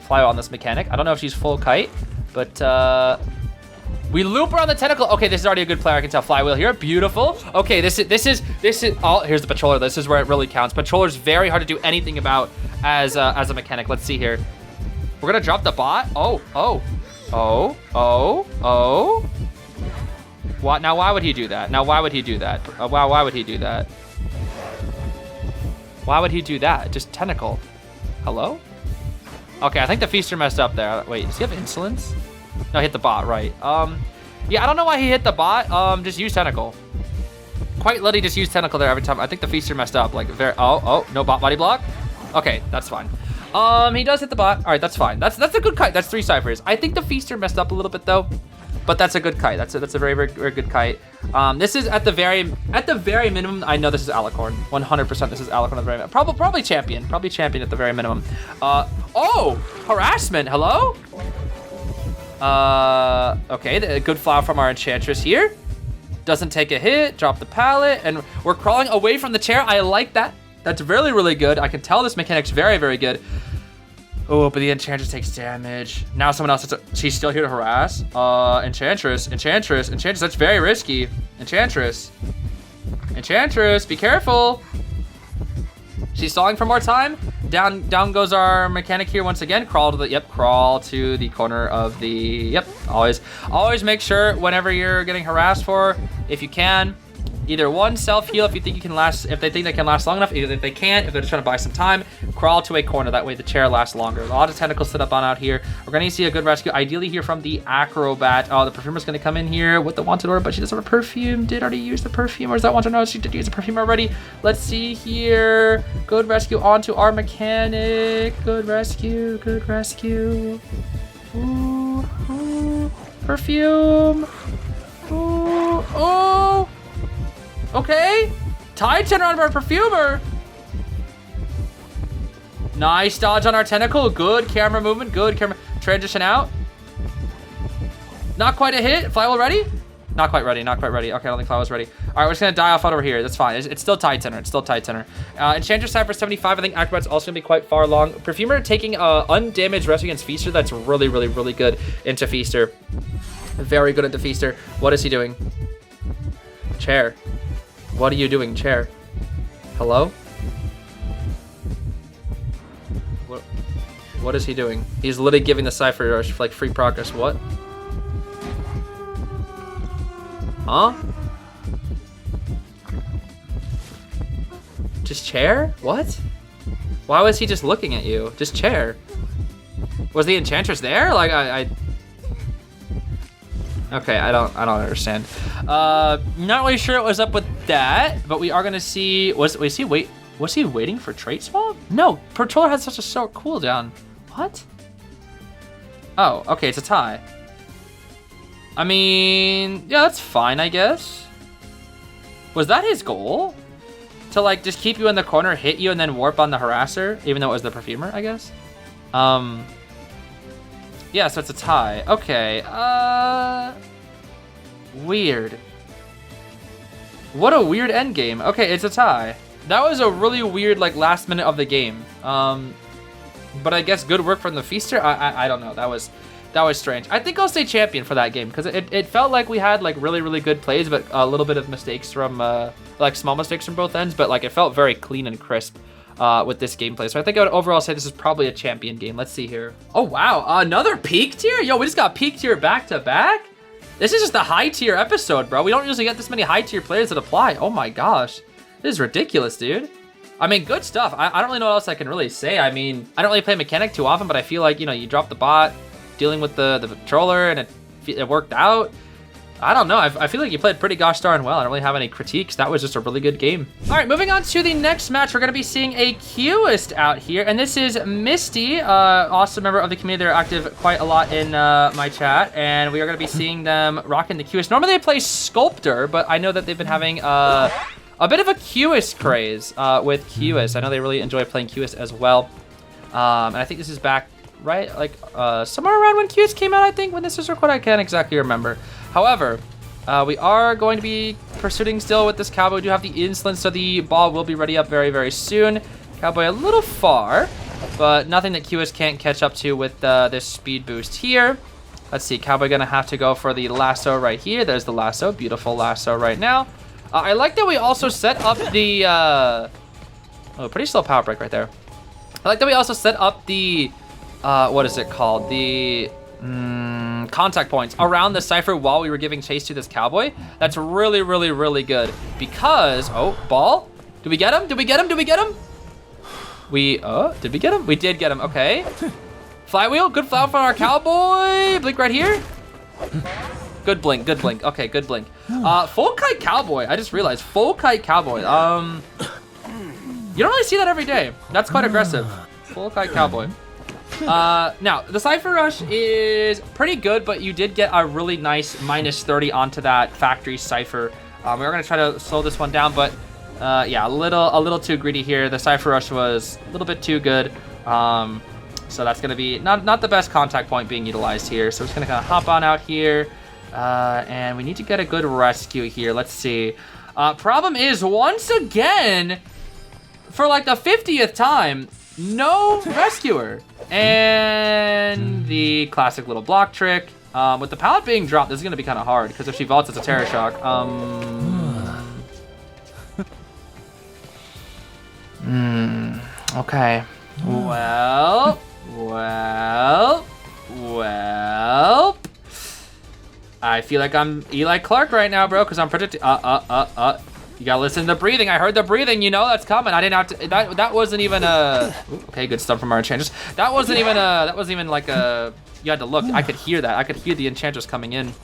on this mechanic. I don't know if she's full kite, but we loop her on the tentacle. Okay, this is already a good player. I can tell. Flywheel here. Beautiful. Okay, this is oh, here's the Patroller. This is where it really counts. Patroller's very hard to do anything about as a mechanic. Let's see here. We're going to drop the bot. Oh. What? Now, why would he do that? Why would he do that? Why would he do that? Why would he do that? Just tentacle. Hello? Okay, I think the Feaster messed up there. Wait, does he have insolence? No, he hit the bot, right. Yeah, I don't know why he hit the bot. Just use tentacle. Quite literally just use tentacle there every time. I think the Feaster messed up. Like, oh, no bot body block? Okay, that's fine. He does hit the bot. All right, that's fine. That's a good kite. That's 3 ciphers. I think the Feaster messed up a little bit though, but that's a good kite. That's a very, very, very good kite. This is at the very minimum. I know this is Alicorn. 100% this is Alicorn at the very minimum. Probably champion. Probably champion at the very minimum. Oh, harassment. Hello. Okay, the good flower from our Enchantress here. Doesn't take a hit. Drop the pallet, and we're crawling away from the chair. I like that. That's really, really good. I can tell this mechanic's very, very good. Oh, but the Enchantress takes damage. Now someone else, she's still here to harass. Enchantress, that's very risky. Enchantress, be careful. She's stalling for more time. Down goes our mechanic here once again. Crawl to the corner of the, always make sure whenever you're getting harassed for, if you can, either one, self-heal if you think you can last, if they think they can last long enough, either if they can't, if they're just trying to buy some time, crawl to a corner, that way the chair lasts longer. A lot of tentacles set up on out here. We're gonna see a good rescue, ideally here from the acrobat. Oh, the perfumer's gonna come in here with the wanted order, but she doesn't have a perfume. Did already use the perfume, or is that wanted? No, she did use the perfume already. Let's see here. Good rescue onto our mechanic. Good rescue, good rescue. Ooh, ooh, perfume. Ooh, oh. Okay, tide tenor on our perfumer. Nice dodge on our tentacle. Good camera movement. Good camera transition out. Not quite a hit. Flywheel ready? Not quite ready. Not quite ready. Okay, I don't think Flywheel's ready. All right, we're just gonna die off out over here. That's fine. It's still tide tenor. It's still tide tenor. Enchantress side for 75. I think Acrobat's also gonna be quite far along. Perfumer taking undamaged rescue against Feaster. That's really, really, really good into Feaster. Very good into Feaster. What is he doing? Chair. What are you doing, chair? Hello? What is he doing? He's literally giving the Cypher Rush like free progress. What? Huh? Just chair? What? Why was he just looking at you? Just chair. Was the Enchantress there? Like okay, I don't understand. Not really sure what was up with that, but we are gonna see. Was he waiting for trait swap? No, Patroller has such a short cooldown. What? Oh, okay, it's a tie. I mean, yeah, that's fine, I guess. Was that his goal? To like just keep you in the corner, hit you, and then warp on the harasser, even though it was the perfumer, I guess. Yeah, so it's a tie. Okay, weird. What a weird end game. Okay, it's a tie. That was a really weird, like, last minute of the game. But I guess good work from the Feaster. I don't know. That was strange. I think I'll stay champion for that game because it felt like we had like really, really good plays, but a little bit of mistakes from like small mistakes from both ends. But like it felt very clean and crisp. With this gameplay. So I think I would overall say this is probably a champion game. Let's see here. Oh, wow. Another peak tier? Yo, we just got peak tier back to back? This is just a high tier episode, bro. We don't usually get this many high tier players that apply. Oh my gosh. This is ridiculous, dude. I mean, good stuff. I don't really know what else I can really say. I mean, I don't really play mechanic too often, but I feel like, you know, you drop the bot dealing with the controller and it worked out. I don't know. I feel like you played pretty gosh darn well. I don't really have any critiques. That was just a really good game. All right, moving on to the next match. We're going to be seeing a Cueist out here. And this is Mysti, awesome member of the community. They're active quite a lot in my chat. And we are going to be seeing them rocking the Cueist. Normally they play Sculptor, but I know that they've been having a bit of a Cueist craze with Cueist. I know they really enjoy playing Cueist as well. And I think this is back, right? Like somewhere around when Cueist came out, I think, when this was recorded. I can't exactly remember. However, we are going to be pursuing still with this Cowboy. We do have the Insolence, so the ball will be ready up very, very soon. Cowboy a little far, but nothing that Cueist can't catch up to with this speed boost here. Let's see, Cowboy gonna have to go for the lasso right here. There's the lasso, beautiful lasso right now. I like that we also set up the, oh, pretty slow power break right there. I like that we also set up the, what is it called? The, contact points around the Cypher while we were giving chase to this Cowboy. That's really, really, really good because, oh, ball. Did we get him? Did we get him? Did we get him? Did we get him? We did get him, okay. Flywheel, good flower for our Cowboy. Blink right here. Good blink, good blink. Okay, good blink. Full kite Cowboy, I just realized, full kite Cowboy. You don't really see that every day. That's quite aggressive. Full kite Cowboy. Now, the Cypher Rush is pretty good, but you did get a really nice -30 onto that factory Cypher. We're going to try to slow this one down, but yeah, a little too greedy here. The Cypher Rush was a little bit too good. So that's going to be not the best contact point being utilized here. So we're just going to kind of hop on out here. And we need to get a good rescue here. Let's see. Problem is, once again, for like the 50th time, no rescuer. And the classic little block trick. With the pallet being dropped, this is going to be kind of hard because if she vaults, it's a Terror Shock. Okay. Well. I feel like I'm Eli Clark right now, bro, because I'm predicting. You gotta listen to the breathing. I heard the breathing. You know that's coming. I didn't have to. That wasn't even a. Okay, good stuff from our Enchantress. That wasn't even like a. You had to look. I could hear that. I could hear the Enchantress coming in.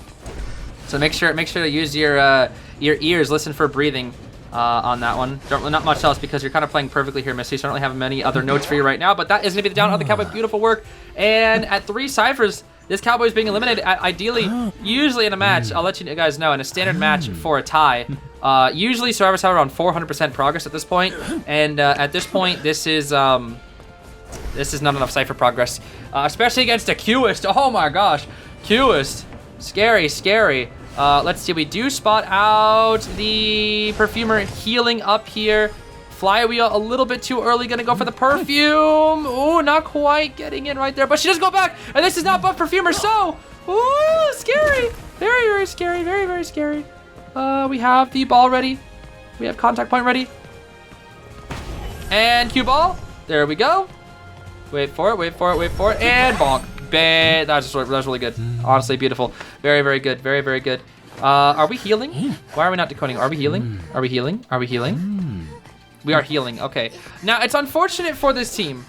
So make sure to use your ears. Listen for breathing on that one. Not much else because you're kind of playing perfectly here, Misty. So I don't really have many other notes for you right now. But that is gonna be the down on the Cowboy. Beautiful work. And at 3 ciphers. This Cowboy is being eliminated ideally, usually in a match, I'll let you guys know, in a standard match for a tie. Usually survivors have around 400% progress at this point, and at this point, this is not enough cipher progress, especially against a Cueist. Oh my gosh, Cueist, scary. Let's see, we do spot out the Perfumer healing up here. Flywheel a little bit too early, gonna go for the perfume. Ooh, not quite getting in right there, but she does go back, and this is not buff Perfumer, so, ooh, scary. Very scary, very scary. We have the ball ready. We have contact point ready. And cue ball, there we go. Wait for it, and bonk. Bang, that was really good. Honestly, beautiful. Very good, very good. Are we healing? Why are we not decoding? Are we healing? Are we healing? We are healing, okay. Now, it's unfortunate for this team.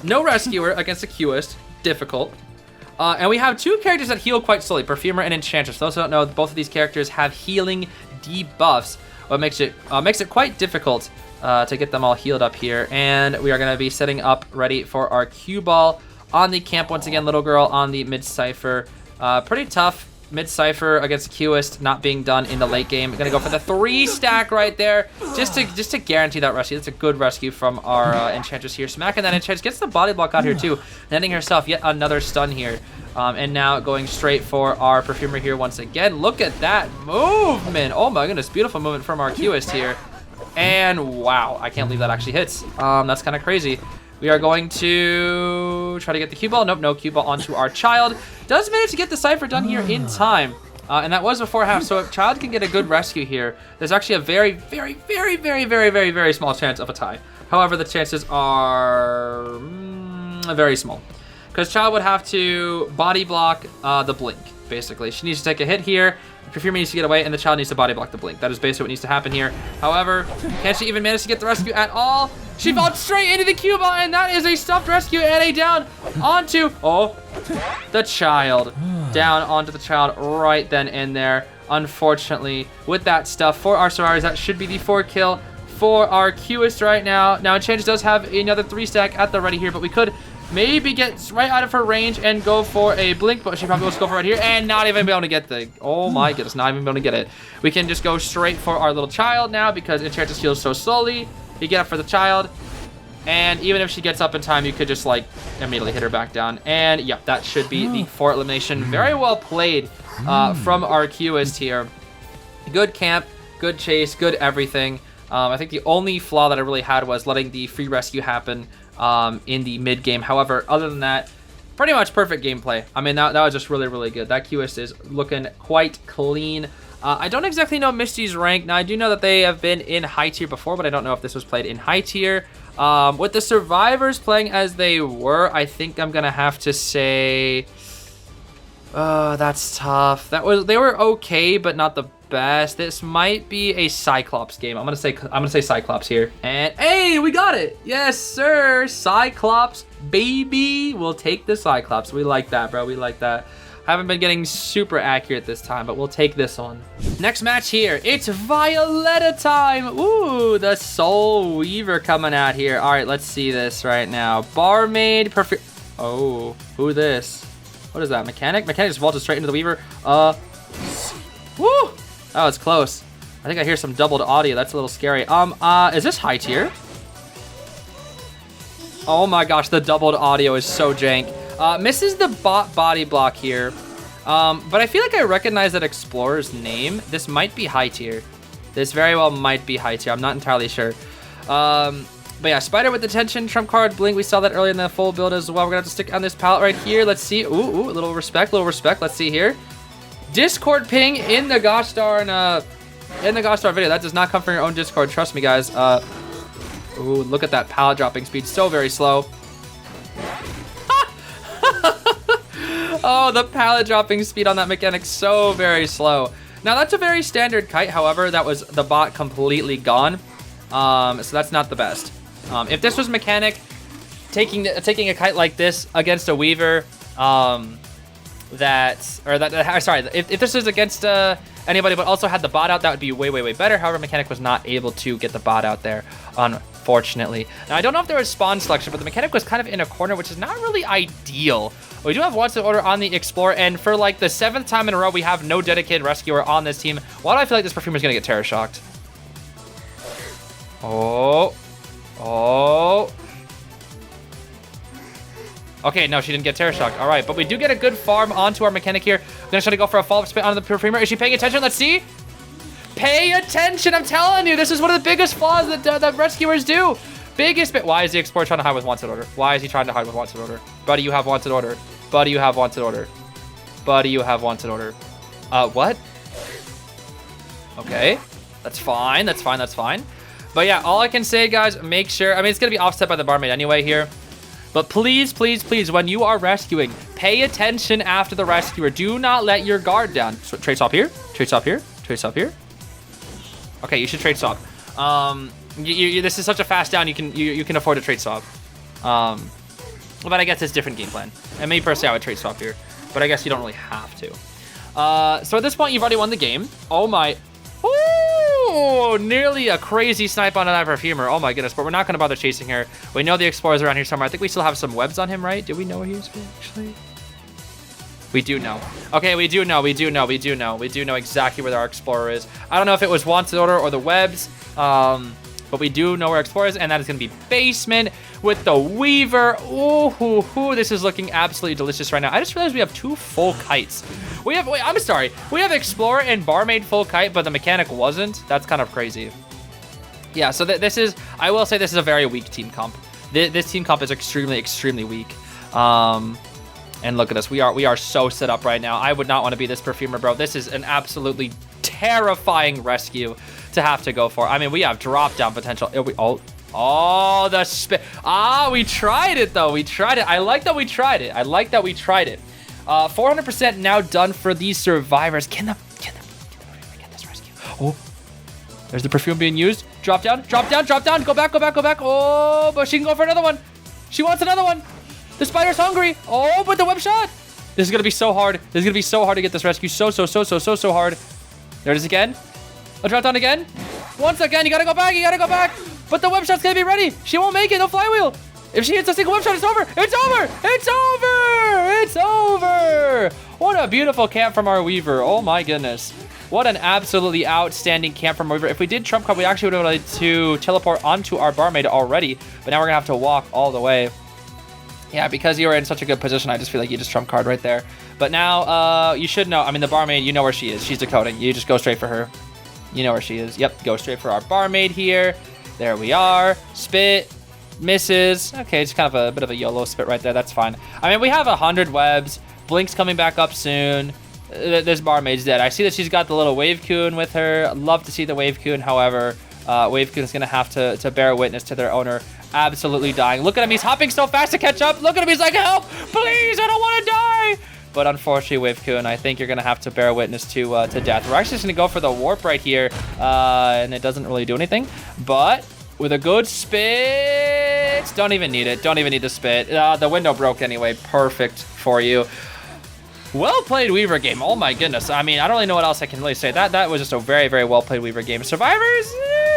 No Rescuer against a Cueist, difficult. And we have 2 characters that heal quite slowly, Perfumer and Enchantress. Those who don't know, both of these characters have healing debuffs, what makes it quite difficult to get them all healed up here. And we are gonna be setting up ready for our cue ball on the camp once again, little girl on the mid cipher. Pretty tough. Mid-cipher against Cueist not being done in the late game. We're gonna go for the 3 stack right there, just to guarantee that rescue. That's a good rescue from our Enchantress here. Smacking that Enchantress, gets the body block out here too, landing herself yet another stun here. And now going straight for our Perfumer here once again. Look at that movement. Oh my goodness, beautiful movement from our Cueist here. And wow, I can't believe that actually hits. That's kind of crazy. We are going to try to get the cue ball. Nope, no cue ball onto our child. Does manage to get the cipher done here in time. And that was before half, so if child can get a good rescue here, there's actually a very small chance of a tie. However, the chances are very small. Because child would have to body block the blink, basically. She needs to take a hit here. Perfumer needs to get away, and the child needs to body block the blink. That is basically what needs to happen here. However, can she even manage to get the rescue at all? She fell straight into the cue ball, and that is a stuffed rescue and a down onto, the child. Down onto the child right then and there. Unfortunately, with that stuff for our survivors, that should be the 4 kill for our Cueist right now. Now, Enchantress does have another 3 stack at the ready here, but we could maybe get right out of her range and go for a blink, but she probably will go for right here and not even be able to get the, oh my goodness, not even be able to get it. We can just go straight for our little child now because Enchantress heals so slowly. You get up for the child, and even if she gets up in time, you could just like immediately hit her back down. And yep, that should be the 4 elimination. Very well played from our Cueist here. Good camp, good chase, good everything. I think the only flaw that I really had was letting the free rescue happen in the mid game. However, other than that, pretty much perfect gameplay. I mean, that was just really good. That Cueist is looking quite clean. I don't exactly know Misty's rank. Now, I do know that they have been in high tier before, but I don't know if this was played in high tier. With the survivors playing as they were, I think I'm gonna have to say, that's tough. They were okay, but not the best. This might be a Cyclops game. I'm gonna say Cyclops here. And hey, we got it. Yes, sir. Cyclops, baby. We'll take the Cyclops. We like that, bro. We like that. Haven't been getting super accurate this time, but we'll take this one. Next match here, it's Violetta time. Ooh, the Soul Weaver coming out here. All right, let's see this right now. Barmaid, perfect. Oh, who this? What is that, Mechanic? Mechanic just vaulted straight into the Weaver. Woo! That was close. I think I hear some doubled audio. That's a little scary. Is this high tier? Oh my gosh, the doubled audio is so jank. Misses the body block here. But I feel like I recognize that Explorer's name. This might be high tier. This very well might be high tier. I'm not entirely sure. But yeah, Spider with Detention, Trump card, Blink. We saw that earlier in the full build as well. We're gonna have to stick on this palette right here. Let's see. Ooh, little respect. Let's see here. Discord ping in the gosh darn video. That does not come from your own Discord. Trust me, guys. Ooh, look at that pallet dropping speed. So very slow. Oh, the pallet dropping speed on that mechanic. So very slow. Now, that's a very standard kite. However, that was the bot completely gone. So that's not the best. If this was mechanic taking a kite like this against a Weaver, if this was against anybody but also had the bot out, that would be way, way, way better. However, mechanic was not able to get the bot out there, unfortunately. Now, I don't know if there was spawn selection, but the mechanic was kind of in a corner, which is not really ideal. We do have Wanted Order on the Explorer, and for like the 7th time in a row, we have no dedicated rescuer on this team. Why do I feel like this Perfumer is going to get Terror Shocked? Oh. Okay, no, she didn't get Terror Shocked. All right, but we do get a good farm onto our mechanic here. We're going to try to go for a follow-up spit onto the Perfumer. Is she paying attention? Let's see. Pay attention. I'm telling you, this is one of the biggest flaws that rescuers do. Biggest bit. Why is the Explorer trying to hide with Wanted Order? Why is he trying to hide with Wanted Order? Buddy, you have Wanted Order. Buddy, you have Wanted Order. Buddy, you have Wanted Order. What? Okay. That's fine. That's fine. That's fine. But yeah, all I can say, guys, make sure. I mean, it's going to be offset by the barmaid anyway here. But please, please, please, when you are rescuing, pay attention after the rescuer. Do not let your guard down. So, trade swap here. Trade swap here. Trade swap here. Okay, you should trade swap. This is such a fast down. You can afford to trade swap. But I guess it's different game plan. And me personally, I would trade swap here. But I guess you don't really have to. So at this point, you've already won the game. Oh my. Ooh, nearly a crazy snipe on that Perfumer. Oh my goodness, but we're not going to bother chasing her. We know the Explorer's around here somewhere. I think we still have some webs on him, right? Do we know where he is actually? We do know. Okay, we do know exactly where our Explorer is. I don't know if it was Wanted Order or the webs, but we do know where Explorer is, and that is going to be basement with the Weaver. Ooh, this is looking absolutely delicious right now. I just realized we have 2 full kites. We have Explorer and Barmaid full kite, but the mechanic wasn't. That's kind of crazy. Yeah, so this is, I will say this is a very weak team comp. This team comp is extremely, extremely weak. And look at us. We are so set up right now. I would not want to be this Perfumer, bro. This is an absolutely terrifying rescue to have to go for. I mean, we have drop down potential. Oh, the spit. We tried it though. We tried it. I like that we tried it. 400% now done for these survivors. Can the Perfumer get this rescue? Oh, there's the Perfume being used. Drop down. Go back. Oh, but she can go for another one. She wants another one. The spider's hungry. Oh, but the web shot. This is going to be so hard. This is going to be so hard to get this rescue. So hard. There it is again. A drop down again. Once again, you got to go back. But the web shot's going to be ready. She won't make it. No flywheel. If she hits a single web shot, it's over. What a beautiful camp from our Weaver. Oh my goodness. What an absolutely outstanding camp from our Weaver. If we did trump card, we actually would have been able to teleport onto our barmaid already. But now we're going to have to walk all the way. Yeah, because you were in such a good position, I just feel like you just trump card right there. But now, you should know. I mean, the barmaid, you know where she is. She's decoding. You just go straight for her. You know where she is. Yep, go straight for our barmaid here. There we are. Spit. Misses. Okay, it's kind of a bit of a YOLO spit right there. That's fine. I mean, we have 100 webs. Blink's coming back up soon. This barmaid's dead. I see that she's got the little wave coon with her. I'd love to see the wave coon. However, wave coon is going to have to bear witness to their owner absolutely dying. Look at him. He's hopping so fast to catch up. Look at him. He's like, help, please. I don't want to die. But unfortunately, Wave Coon, I think you're going to have to bear witness to death. We're actually just going to go for the warp right here. And it doesn't really do anything. But with a good spit. Don't even need it. Don't even need the spit. The window broke anyway. Perfect for you. Well played Weaver game. Oh my goodness. I mean, I don't really know what else I can really say. That was just a very, very well played Weaver game. Survivors,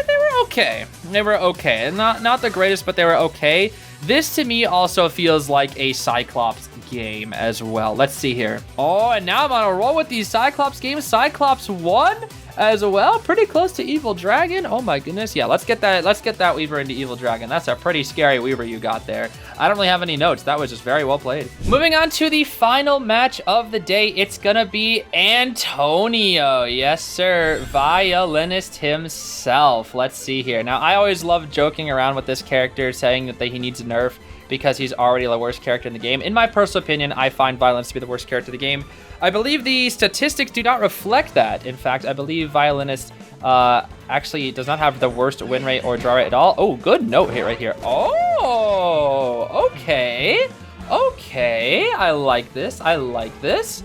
they were okay. They were okay. Not the greatest, but they were okay. This to me also feels like a Cyclops game as well. Let's see here. Oh, and now I'm on a roll with these Cyclops games. Cyclops won as well. Pretty close to Evil Dragon. Oh my goodness. Yeah, let's get that Weaver into Evil Dragon. That's a pretty scary Weaver you got there. I don't really have any notes. That was just very well played. Moving on to the final match of the day. It's gonna be Antonio. Yes, sir. Violinist himself. Let's see here. Now, I always love joking around with this character, saying that he needs nerf because he's already the worst character in the game. In my personal opinion, I find Violinist to be the worst character in the game. I believe the statistics do not reflect that. In fact, I believe Violinist actually does not have the worst win rate or draw rate at all. Oh, good note here, right here. Oh, okay. Okay, I like this. I like this.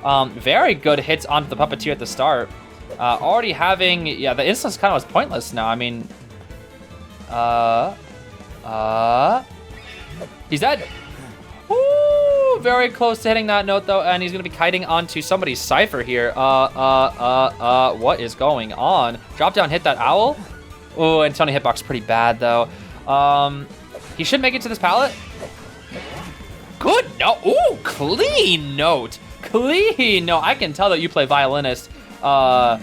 Very good hits onto the Puppeteer at the start. Already having, yeah, the instance kind of was pointless now. I mean, he's dead. Ooh, very close to hitting that note though, and he's gonna be kiting onto somebody's Cypher here. What is going on? Drop down, hit that owl. Oh, and Taunie hitbox pretty bad though. He should make it to this pallet. Good note. Ooh, clean note. Clean note. I can tell that you play Violinist. I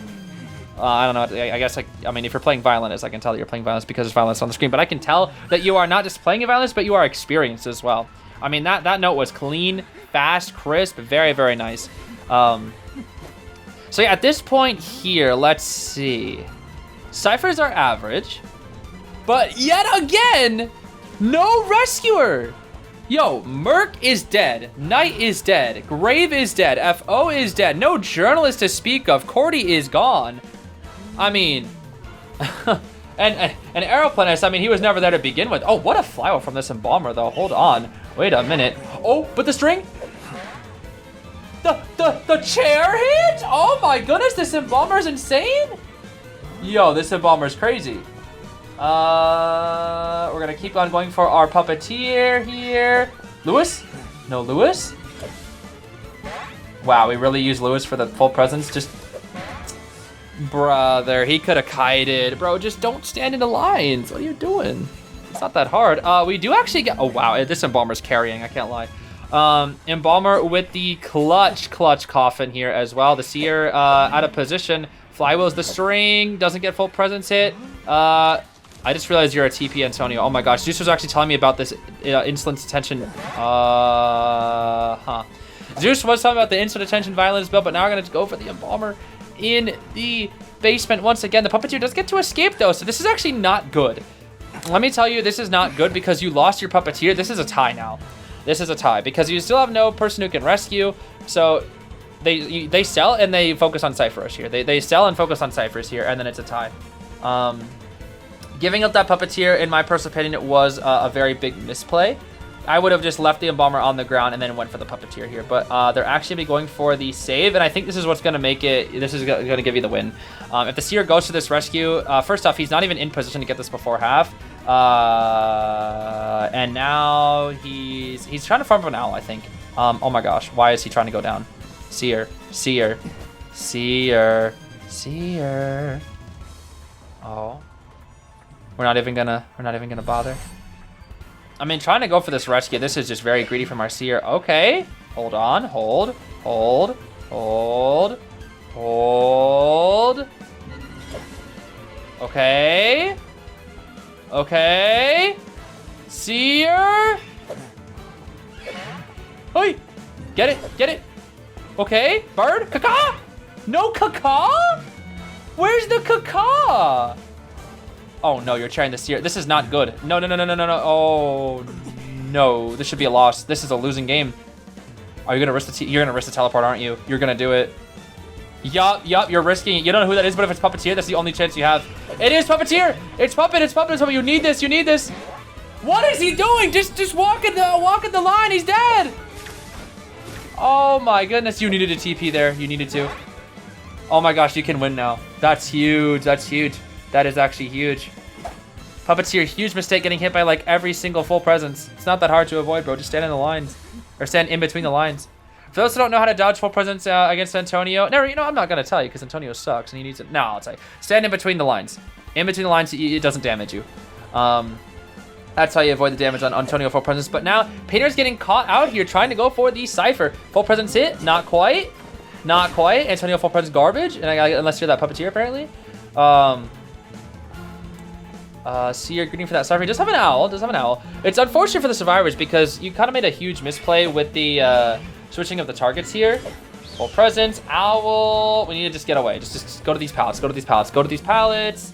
don't know. I guess, I mean, if you're playing Violinist, I can tell that you're playing Violinist because there's Violinist on the screen. But I can tell that you are not just playing a Violinist, but you are experienced as well. I mean, that note was clean, fast, crisp, very, very nice. So yeah, at this point here, let's see. Cyphers are average, but yet again, no rescuer. Yo, Merc is dead, Knight is dead, Grave is dead, FO is dead, no journalist to speak of, Cordy is gone. I mean, and Aeroplanist, I mean, he was never there to begin with. Oh, what a flyover from this Embalmer though, hold on, wait a minute. Oh, but the string? The chair hit? Oh my goodness, this Embalmer is insane. Yo, this Embalmer is crazy. We're gonna keep on going for our Puppeteer here. Lewis? No Lewis? Wow, we really used Lewis for the full presence. Just, brother, he could have kited. Bro, just don't stand in the lines. What are you doing? It's not that hard. We do actually get, oh wow, this Embalmer's carrying, I can't lie. Embalmer with the clutch coffin here as well. The Seer out of position. Flywheel's the string, doesn't get full presence hit. I just realized you're a TP, Antonio. Oh my gosh, Zeus was actually telling me about this insolent detention. Zeus was talking about the instant detention violence build, but now we're gonna go for the Embalmer in the basement once again. The Puppeteer does get to escape though, so this is actually not good. Let me tell you, this is not good because you lost your Puppeteer. This is a tie now. This is a tie because you still have no person who can rescue. So they sell and they focus on Cyphers here. They sell and focus on Cyphers here, and then it's a tie. Giving up that Puppeteer, in my personal opinion, it was a very big misplay. I would have just left the Embalmer on the ground and then went for the Puppeteer here. But they're actually going for the save, and I think this is what's going to make it, this is going to give you the win. If the Seer goes to this rescue, first off, he's not even in position to get this before half. And now he's trying to farm up an owl, I think. Oh my gosh, why is he trying to go down? Seer. Oh. We're not even gonna bother. I mean, trying to go for this rescue, this is just very greedy from our Seer. Okay, hold on, hold. Okay. Seer. Hey, get it. Okay, bird, caca. No caca? Where's the caca? Oh no, you're carrying the Seer. This is not good. No. Oh no, this should be a loss. This is a losing game. Are you gonna risk you're gonna risk the teleport, aren't you? You're gonna do it. Yup, you're risking it. You don't know who that is, but if it's Puppeteer, that's the only chance you have. It is Puppeteer! It's Puppet. You need this. What is he doing? Just walking the line, he's dead! Oh my goodness, you needed a TP there. You needed to. Oh my gosh, you can win now. That's huge. That is actually huge. Puppeteer, huge mistake getting hit by like every single full presence. It's not that hard to avoid, bro. Just stand in the lines. Or stand in between the lines. For those who don't know how to dodge full presence against Antonio, never, I'm not going to tell you because Antonio sucks and he needs it. No, I'll tell you. Stand in between the lines. In between the lines, it doesn't damage you. That's how you avoid the damage on Antonio full presence. But now, Painter's getting caught out here trying to go for the Cypher. Full presence hit? Not quite. Antonio full presence garbage. And unless you're that Puppeteer, apparently. Seer greeting for that Cypher. He does have an owl. It's unfortunate for the survivors because you kind of made a huge misplay with the switching of the targets here. Full presence, owl. We need to just get away. Just go to these pallets. Go to these pallets.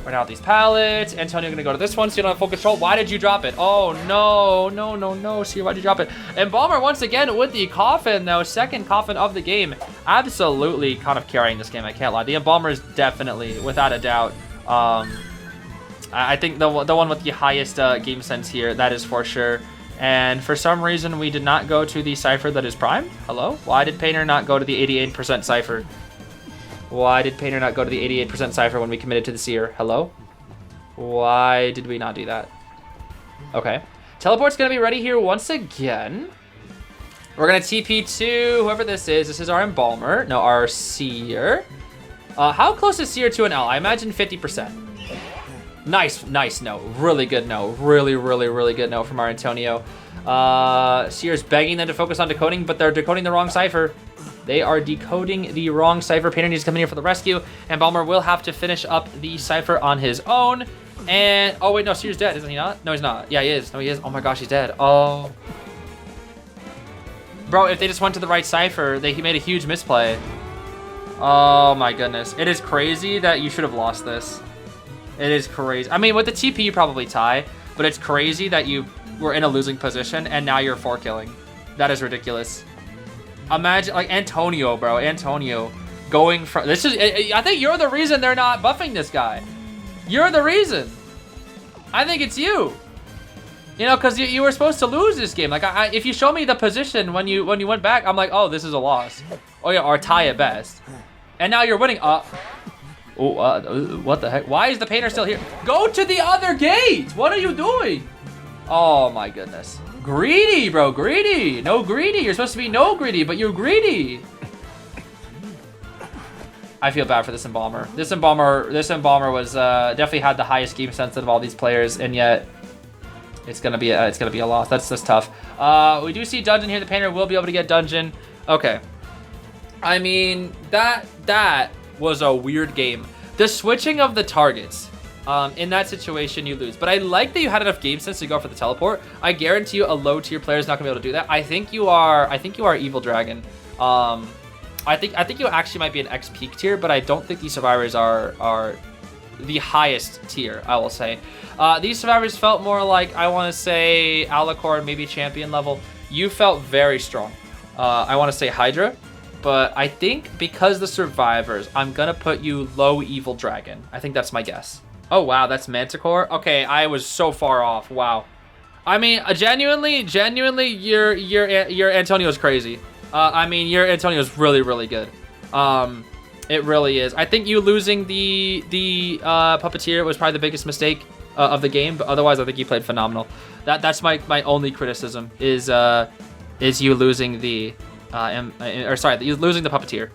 We're now at these pallets. Antonio gonna go to this one, so you don't have full control. Why did you drop it? Oh, no. See, why'd you drop it? Embalmer once again with the coffin, though. Second coffin of the game. Absolutely kind of carrying this game, I can't lie. The Embalmer is definitely, without a doubt, I think the one with the highest game sense here, that is for sure. And for some reason, we did not go to the Cypher that is primed. Hello? Why did Painter not go to the 88% Cypher? Why did Painter not go to the 88% Cypher when we committed to the Seer? Hello? Why did we not do that? Okay. Teleport's going to be ready here once again. We're going to TP to whoever this is. This is our Embalmer. No, our Seer. How close is Seer to an L? I imagine 50%. Nice no. Really good no. Really good no from our Antonio. Seer's begging them to focus on decoding, but they're decoding the wrong Cypher. They are decoding the wrong Cypher. Painter needs to come in here for the rescue. And Balmer will have to finish up the Cypher on his own. And, oh wait, no, Seer's dead, isn't he not? No, he's not. Yeah, he is. No, he is. Oh my gosh, he's dead. Oh. Bro, if they just went to the right Cypher, he made a huge misplay. Oh my goodness. It is crazy that you should have lost this. It is crazy. I mean, with the TP, you probably tie. But it's crazy that you were in a losing position and now you're 4-killing. That is ridiculous. Imagine, like, Antonio, bro. Antonio going from... This is... I think you're the reason they're not buffing this guy. You're the reason. I think it's you. You know, because you were supposed to lose this game. Like, if you show me the position when you went back, I'm like, oh, this is a loss. Oh, yeah, or tie at best. And now you're winning. What the heck? Why is the Painter still here? Go to the other gate. What are you doing? Oh, my goodness. Greedy, bro, greedy. No greedy. You're supposed to be no greedy, but you're greedy. I feel bad for this Embalmer. This Embalmer was definitely had the highest game sense of all these players, and yet it's gonna be a loss. That's tough. We do see Dungeon here. The Painter will be able to get Dungeon. Okay. I mean, that was a weird game. The switching of the targets. In that situation, you lose. But I like that you had enough game sense to go for the teleport. I guarantee you a low tier player is not gonna be able to do that. I think you are Evil Dragon. I think you actually might be an X peak tier, but I don't think these survivors are the highest tier, I will say. These survivors felt more like, I want to say, Alicorn, maybe champion level. You felt very strong. I want to say Hydra. But I think because the survivors, I'm going to put you low Evil Dragon. I think that's my guess. Oh, wow, that's Manticore? Okay, I was so far off. Wow. I mean, genuinely, your Antonio's crazy. I mean, your Antonio's really good. It really is. I think you losing the Puppeteer was probably the biggest mistake of the game, but otherwise, I think you played phenomenal. That's my only criticism is you losing the losing the Puppeteer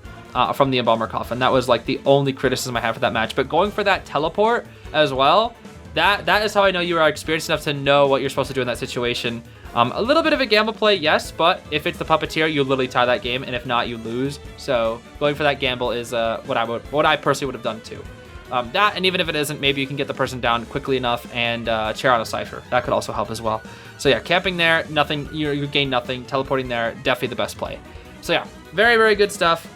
from the Embalmer Coffin. That was like the only criticism I have for that match. But going for that teleport as well, that is how I know you are experienced enough to know what you're supposed to do in that situation. A little bit of a gamble play, yes, but if it's the Puppeteer, you literally tie that game, and if not, you lose. So going for that gamble is what I personally would have done too. That, and even if it isn't, maybe you can get the person down quickly enough and chair on a Cypher. That could also help as well. So yeah, camping there, nothing, you gain nothing. Teleporting there, definitely the best play. So yeah, very good stuff.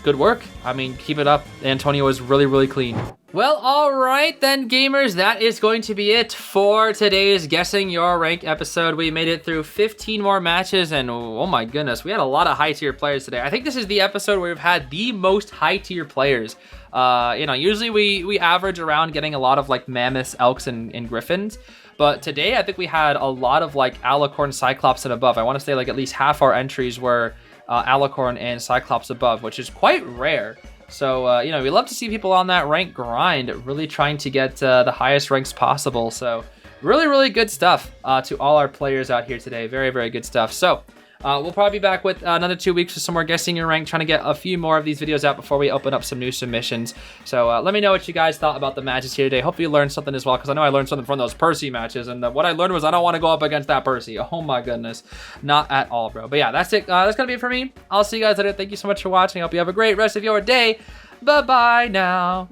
Good work. I mean, keep it up. Antonio is really clean. Well, all right then, gamers. That is going to be it for today's Guessing Your Rank episode. We made it through 15 more matches, and oh my goodness, we had a lot of high-tier players today. I think this is the episode where we've had the most high-tier players. You know, usually we average around getting a lot of like mammoths, elks, and griffins. But today, I think we had a lot of like Alicorn, Cyclops, and above. I want to say like at least half our entries were Alicorn and Cyclops above, which is quite rare. So, you know, we love to see people on that rank grind, really trying to get the highest ranks possible. So really good stuff to all our players out here today. Very good stuff. So we'll probably be back with another 2 weeks with some more Guessing Your Rank, trying to get a few more of these videos out before we open up some new submissions. So let me know what you guys thought about the matches here today. Hope you learned something as well, because I know I learned something from those Percy matches, and what I learned was I don't want to go up against that Percy. Oh my goodness. Not at all, bro. But yeah, that's it. That's going to be it for me. I'll see you guys later. Thank you so much for watching. I hope you have a great rest of your day. Bye-bye now.